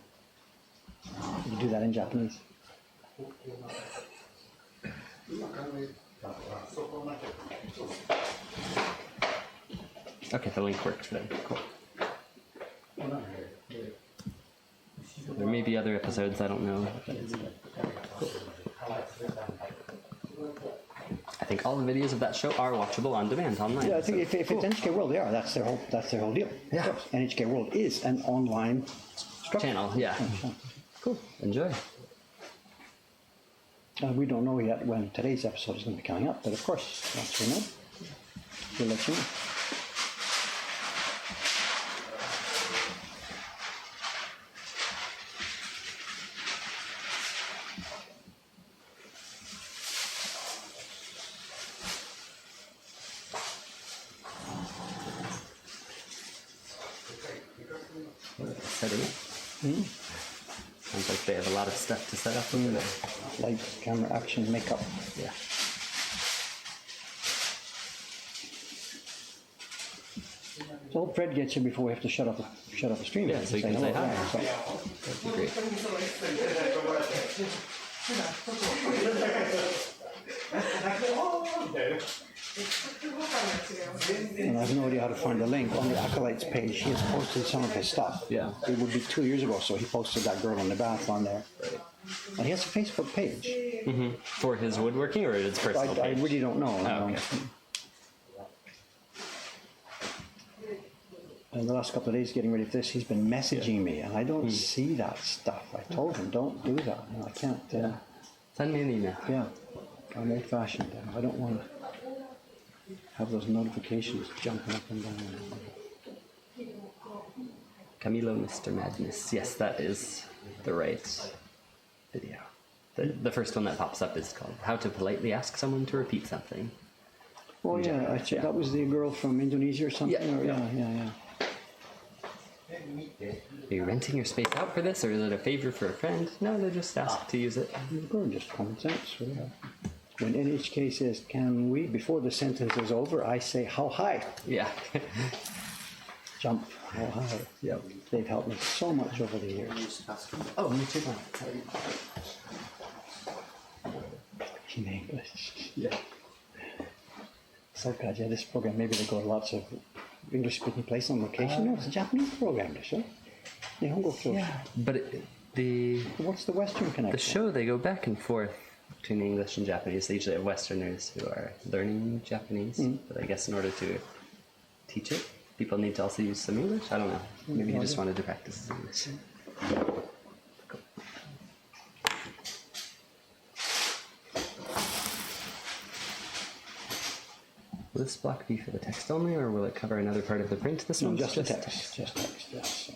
[SPEAKER 1] You do that in Japanese.
[SPEAKER 2] Okay, the link worked then. Cool. There may be other episodes, I don't know. Cool. I think all the videos of that show are watchable on demand online.
[SPEAKER 1] Yeah, I think if it's NHK World, they are. That's their whole deal.
[SPEAKER 2] Yeah.
[SPEAKER 1] NHK World is an online structure.
[SPEAKER 2] Channel, yeah. Cool. Enjoy.
[SPEAKER 1] We don't know yet when today's episode is going to be coming up, but of course, once we know, we'll let you know.
[SPEAKER 2] Setting up. Sounds like they have a lot of stuff to set up over there.
[SPEAKER 1] Lights, camera, action, makeup.
[SPEAKER 2] Yeah.
[SPEAKER 1] So Fred gets here before we have to shut off the stream.
[SPEAKER 2] Yeah, so you can say hi.
[SPEAKER 1] So.
[SPEAKER 2] That'd be great.
[SPEAKER 1] And I have no idea how to find the link. On the Acolytes page, he has posted some of his stuff.
[SPEAKER 2] Yeah.
[SPEAKER 1] It would be 2 years ago, so he posted that girl in the bath on there.
[SPEAKER 2] Right.
[SPEAKER 1] And he has a Facebook page.
[SPEAKER 2] Mm-hmm. For his woodworking or his personal
[SPEAKER 1] I
[SPEAKER 2] page?
[SPEAKER 1] really don't know.
[SPEAKER 2] Oh, okay.
[SPEAKER 1] And the last couple of days getting ready for this, he's been messaging me, and I don't see that stuff. I told him, don't do that. No, I can't.
[SPEAKER 2] Send me an email.
[SPEAKER 1] Yeah, I'm old-fashioned. I don't want to have those notifications jumping up and down.
[SPEAKER 2] Camilo Mr. Madness. Yes, that is the right video. The first one that pops up is called How to Politely Ask Someone to Repeat Something.
[SPEAKER 1] Oh, yeah, I think that was the girl from Indonesia or something?
[SPEAKER 2] Yeah.
[SPEAKER 1] Yeah.
[SPEAKER 2] Are you renting your space out for this, or is it a favor for a friend? No, they just ask to use it.
[SPEAKER 1] Just common sense. Yeah. When NHK says, can we, before the sentence is over, I say, how high?
[SPEAKER 2] Yeah.
[SPEAKER 1] Jump, how high?
[SPEAKER 2] Yep.
[SPEAKER 1] They've helped me so much over the years.
[SPEAKER 2] Oh, me too.
[SPEAKER 1] In English.
[SPEAKER 2] Yeah.
[SPEAKER 1] So glad you had this program. Maybe they go to lots of English-speaking places on location. No, it's a Japanese program, so.
[SPEAKER 2] Yeah, but
[SPEAKER 1] what's the Western connection?
[SPEAKER 2] the show, they go back and forth between English and Japanese. They usually have Westerners who are learning Japanese, but I guess in order to teach it, people need to also use some English. I don't know. Maybe he just wanted to practice his English. Cool. Will this block be for the text only, or will it cover another part of the print? This
[SPEAKER 1] No,
[SPEAKER 2] one's
[SPEAKER 1] just text. Just text, yes.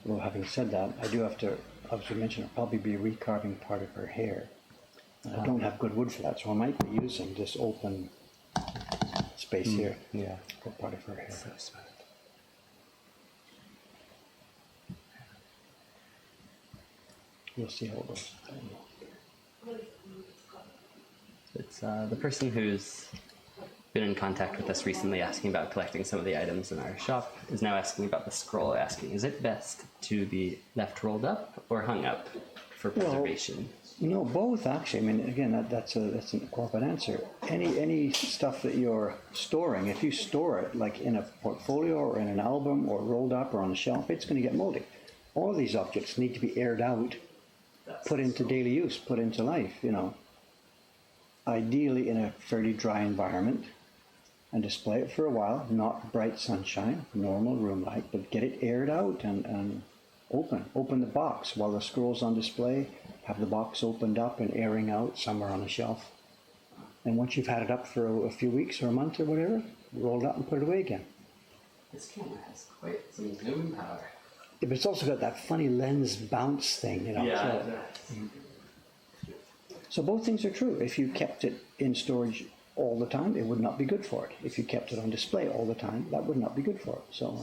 [SPEAKER 1] Well, having said that, I do have to, as you mentioned, I'll probably be recarving part of her hair. I don't have good wood for that, so I might be using this open space here for part of her hair.
[SPEAKER 2] So smooth.
[SPEAKER 1] We'll see how it goes.
[SPEAKER 2] It's the person who's been in contact with us recently asking about collecting some of the items in our shop is now asking about the scroll, asking, is it best to be left rolled up or hung up for preservation?
[SPEAKER 1] No, both actually. I mean, again, that's an qualified answer. Any stuff that you're storing, if you store it like in a portfolio or in an album or rolled up or on a shelf, it's going to get moldy. All of these objects need to be aired out, put into daily use, put into life, you know. Ideally in a fairly dry environment, and display it for a while, not bright sunshine, normal room light, but get it aired out and open the box while the scroll's on display, have the box opened up and airing out somewhere on a shelf. And once you've had it up for a few weeks or a month or whatever, roll it up and put it away again.
[SPEAKER 2] This camera has quite some zoom power.
[SPEAKER 1] Yeah, but it's also got that funny lens bounce thing, you know.
[SPEAKER 2] Yeah.
[SPEAKER 1] So both things are true. If you kept it in storage all the time, it would not be good for it. If you kept it on display all the time, that would not be good for it. So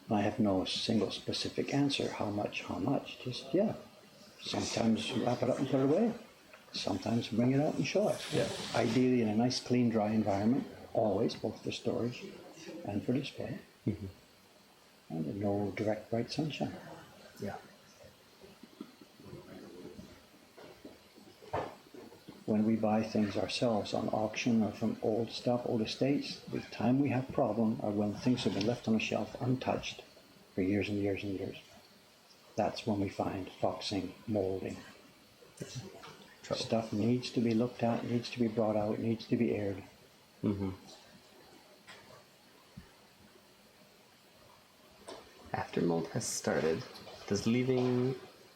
[SPEAKER 1] I have no single specific answer. How much? Just, sometimes wrap it up and put it away. Sometimes bring it out and show it.
[SPEAKER 2] Yeah.
[SPEAKER 1] Ideally in a nice, clean, dry environment, always, both for storage and for display. Mm-hmm. And no direct bright sunshine.
[SPEAKER 2] Yeah.
[SPEAKER 1] When we buy things ourselves on auction or from old estates, the time we have problem are when things have been left on a shelf untouched for years and years and years. That's when we find foxing, molding. Stuff needs to be looked at, needs to be brought out, needs to be aired.
[SPEAKER 2] Mm-hmm. After mold has started, does leaving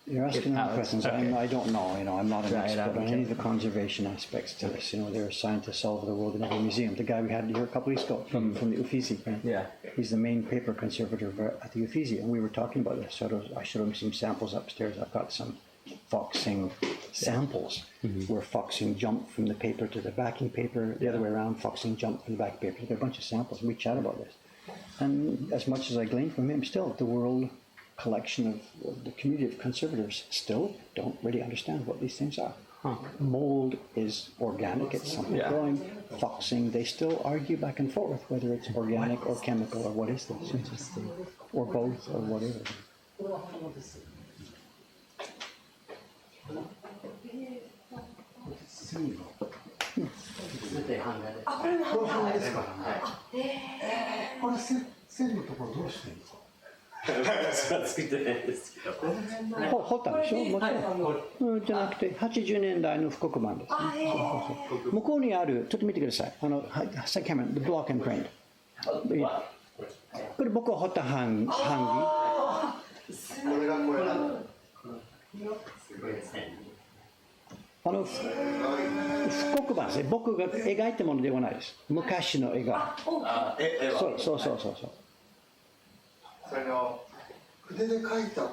[SPEAKER 1] You're asking them questions.
[SPEAKER 2] Okay.
[SPEAKER 1] I don't know. You know, I'm not an expert on
[SPEAKER 2] okay.
[SPEAKER 1] any of the conservation aspects to this. You know, there are scientists all over the world in every museum. The guy we had here a couple weeks ago from the Uffizi, right?
[SPEAKER 2] Yeah.
[SPEAKER 1] He's the main paper conservator at the Uffizi, and we were talking about this. So I showed him some samples upstairs. I've got some foxing samples where foxing jumped from the paper to the backing paper, the other way around, foxing jumped from the backing paper. There are a bunch of samples, and we chat about this. And as much as I glean from him, still, the world collection of the community of conservators still don't really understand what these things are. Mold is organic, it's something growing. Foxing, they still argue back and forth whether it's organic or chemical or what is this. Interesting. Or both or whatever.掘ったんでしょもちろん、じゃなくて80年代の復刻版です、ね、そう向こうにあるちょっと見てくださいさっきカメラ The Block and Print これ僕が掘った版木これがこれなの復刻版ですね僕が描いたものではないです昔の絵がそう
[SPEAKER 4] それの筆で描いた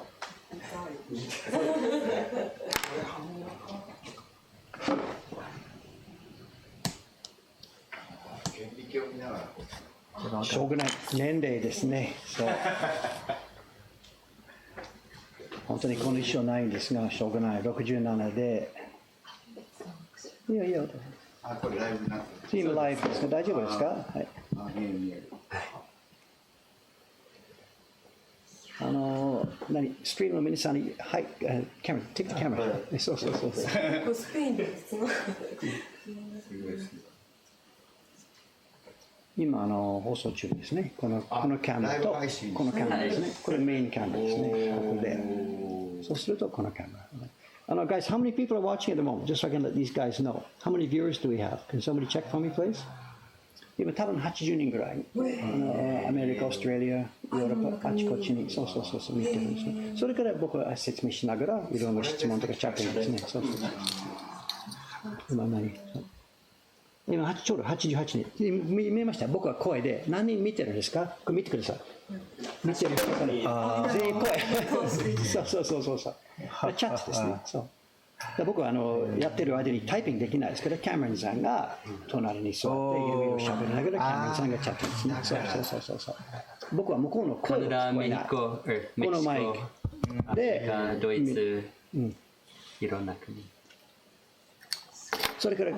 [SPEAKER 4] 顕微鏡を見ながら
[SPEAKER 1] しょうがない年齢ですねそう本当にこの衣装ないんですがしょうがない67でいや
[SPEAKER 4] これライブになってる
[SPEAKER 1] 今ライブですか大丈夫ですかはい
[SPEAKER 4] 見える
[SPEAKER 1] スクリーンの皆さんに、はい、カメラ、take the camera。そう。
[SPEAKER 3] スペインです。
[SPEAKER 1] 今放送中ですね。このカメラとこのカメラですね。これメインカメラですね。ここで。そうするとこのカメラ。Guys, how many people are watching at the moment? Just so I can let these guys know. How many viewers do we have? Can somebody check for me, please? 今多分80人ぐらいアメリカ、オーストラリア、ヨーロッパあちこちにそう見てるんですねそれから僕は説明しながらいろんな質問とかチャットですねそう今ちょうど88人見えました僕は声で何人見てるんですかこれ見てください見てる人から全員声そうチャットですね。そうで僕はやってる間にタイピングできないですけど、キャメロンさんが隣に座って指をしゃべりながらキャメロンさんがチャットですね。そう僕は向こうの声を聞こえない。このマイクで
[SPEAKER 2] ドイツ、いろんな国。
[SPEAKER 1] それから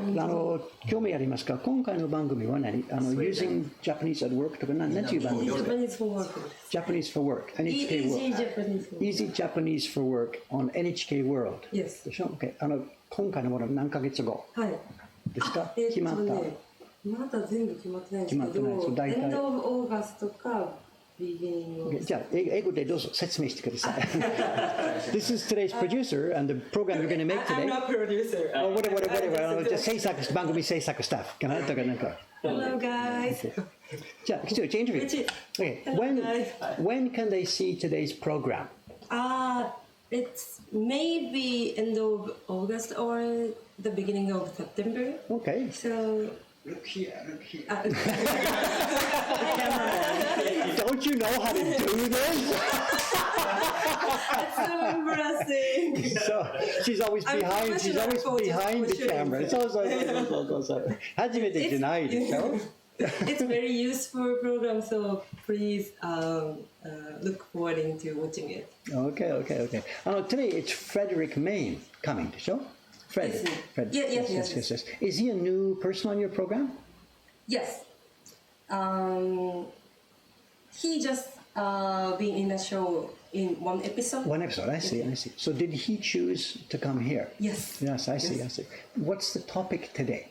[SPEAKER 1] 興味ありますか？今回の番組は何？Using Japanese at Work とか何ていう番組ですか？
[SPEAKER 3] Japanese for work.
[SPEAKER 1] Japanese for Work NHK
[SPEAKER 3] Easy
[SPEAKER 1] World
[SPEAKER 3] Japanese for work.
[SPEAKER 1] Easy Japanese for Work on NHK World
[SPEAKER 3] Yes.
[SPEAKER 1] でしょ？ OK 今回のもの何ヶ月後
[SPEAKER 3] はい。
[SPEAKER 1] ですか？決まった？
[SPEAKER 3] まだ全部決まってないんですけ
[SPEAKER 1] 決まってないです。
[SPEAKER 3] ど、
[SPEAKER 1] 大体
[SPEAKER 3] End of August か Beginning of
[SPEAKER 1] じゃあ英語でどうぞ説明してください。This is today's producer and the program you're going to make today.
[SPEAKER 3] I'm not producer.
[SPEAKER 1] Oh, whatever. じゃあ制作番組制作スタッフかなとかなんか。
[SPEAKER 3] Hello guys.
[SPEAKER 1] じゃあ一応インタビュー。Okay. When can they see today's program?
[SPEAKER 3] It's maybe end of August or the beginning of September.
[SPEAKER 1] Okay.
[SPEAKER 3] So
[SPEAKER 4] Look here.
[SPEAKER 1] Don't you know how to do this?
[SPEAKER 3] it's so embarrassing.
[SPEAKER 1] So she's always behind. She's always behind the camera. そう。初めてじゃないでしょ?
[SPEAKER 3] It's very useful program, so please look forward into watching it.
[SPEAKER 1] Okay. Today it's Frederick Main coming でしょ? Fred. Yes. Is he a new person on your program?
[SPEAKER 3] Yes. He just been in a show in one episode.
[SPEAKER 1] One episode. I see. So did he choose to come here?
[SPEAKER 3] Yes.
[SPEAKER 1] Yes, I see. What's the topic today?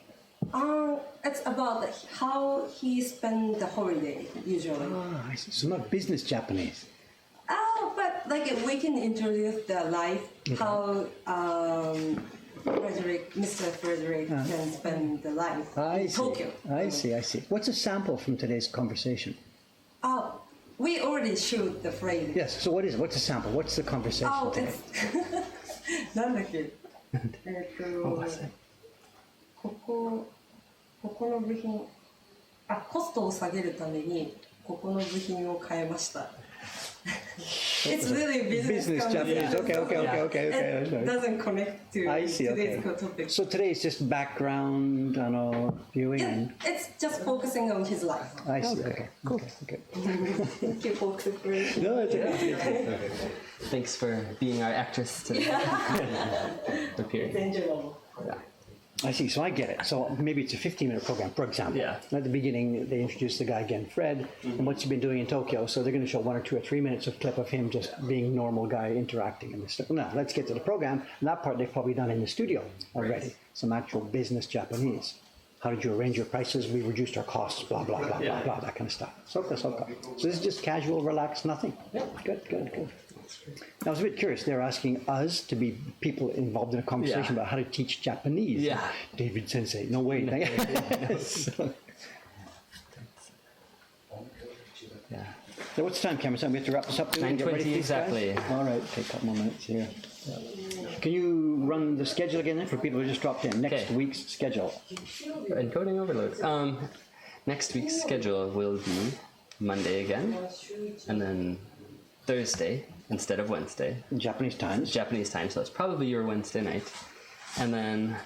[SPEAKER 3] It's about how he spend the holiday usually.
[SPEAKER 1] I see. So not business Japanese.
[SPEAKER 3] But like we can introduce the life, how Mr. Frederick can spend the life in Tokyo.
[SPEAKER 1] I see. What's a sample from today's conversation?
[SPEAKER 3] We already shoot the phrase.
[SPEAKER 1] Yes. So what is it? What's a sample? What's the conversation today?
[SPEAKER 3] It's なんだっけここの部品コストを下げるためにここの部品を変えました。It's really business
[SPEAKER 1] Japanese. Okay.
[SPEAKER 3] It doesn't connect to today's topic.
[SPEAKER 1] So today is just background, viewing.
[SPEAKER 3] It's just focusing on his life.
[SPEAKER 1] I see. Okay. Cool. Okay.
[SPEAKER 3] Thank you for cooperation.
[SPEAKER 1] No, it's okay.
[SPEAKER 2] Thanks for being our actress today. Appearing.
[SPEAKER 3] It's enjoyable.
[SPEAKER 2] Yeah.
[SPEAKER 1] I see. So I get it. So maybe it's a 15-minute program, for example.
[SPEAKER 2] Yeah.
[SPEAKER 1] At the beginning, they introduce the guy again, Fred, and what's he been doing in Tokyo. So they're going to show 1 or 2 or 3 minutes of clip of him just being normal guy interacting and stuff. Now, let's get to the program. And that part they've probably done in the studio already. Some actual business Japanese. How did you arrange your prices? We reduced our costs, blah, blah, blah, blah, blah, that kind of stuff. So this is just casual, relaxed, nothing. Good. I was a bit curious. They're asking us to be people involved in a conversation about how to teach Japanese.
[SPEAKER 2] Yeah.
[SPEAKER 1] David Sensei, no way. So what's the time, Cameron? We have to wrap this up.
[SPEAKER 2] 9:20 exactly.
[SPEAKER 1] All right, take a couple more minutes here. Can you run the schedule again then for people who just dropped in? Next week's schedule.
[SPEAKER 2] Encoding overload. Next week's schedule will be Monday again, and then Thursday instead of Wednesday.
[SPEAKER 1] Japanese times.
[SPEAKER 2] Japanese time, so it's probably your Wednesday night. And then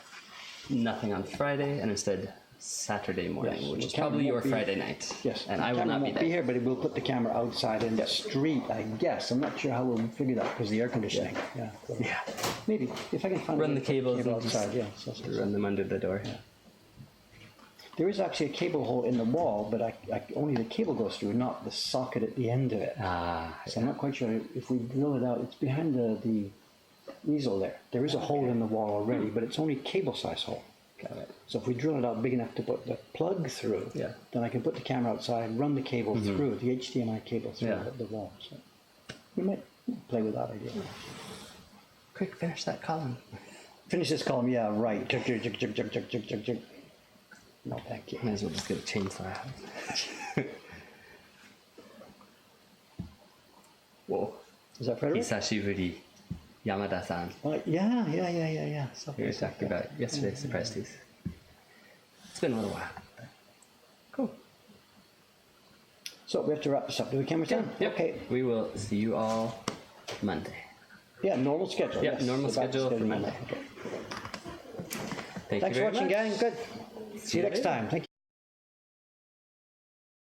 [SPEAKER 2] nothing on Friday, and instead Saturday morning, which is probably your Friday night.
[SPEAKER 1] Yes.
[SPEAKER 2] And I will not be there.
[SPEAKER 1] Here, but we'll put the camera outside in the street, I guess. I'm not sure how we'll figure that because the air conditioning. Yeah. Maybe if I can find
[SPEAKER 2] run the cables and
[SPEAKER 1] outside.
[SPEAKER 2] run them under the door.
[SPEAKER 1] Yeah. There is actually a cable hole in the wall, but only the cable goes through, not the socket at the end of it. So I'm not quite sure if we drill it out. It's behind the easel there. There is a hole in the wall already, but it's only a cable-size hole. So if we drill it out big enough to put the plug through, then I can put the camera outside, run the cable through, the HDMI cable through the wall. So we might play with that idea.
[SPEAKER 2] Quick, finish that column.
[SPEAKER 1] Finish this column, yeah, right. Jug. No, thank you.
[SPEAKER 2] Might as well just get a chainsaw. Whoa.
[SPEAKER 1] Is that Frederick?
[SPEAKER 2] Hisashiburi, Yamada-san.
[SPEAKER 1] Yeah. So
[SPEAKER 2] We were talking about yesterday's surprise teeth. It's been a little while. Cool.
[SPEAKER 1] So we have to wrap this up. Do we, Cameron?
[SPEAKER 2] Yep.
[SPEAKER 1] Okay.
[SPEAKER 2] We will see you all Monday.
[SPEAKER 1] Yeah, normal schedule.
[SPEAKER 2] Yep,
[SPEAKER 1] yes.
[SPEAKER 2] normal
[SPEAKER 1] The back
[SPEAKER 2] schedule for
[SPEAKER 1] schedule
[SPEAKER 2] Monday.
[SPEAKER 1] Okay.
[SPEAKER 2] Thank
[SPEAKER 1] Thanks
[SPEAKER 2] you
[SPEAKER 1] for
[SPEAKER 2] very
[SPEAKER 1] watching,
[SPEAKER 2] much.
[SPEAKER 1] gang. Good. See you next
[SPEAKER 2] later.
[SPEAKER 1] time. Thank you.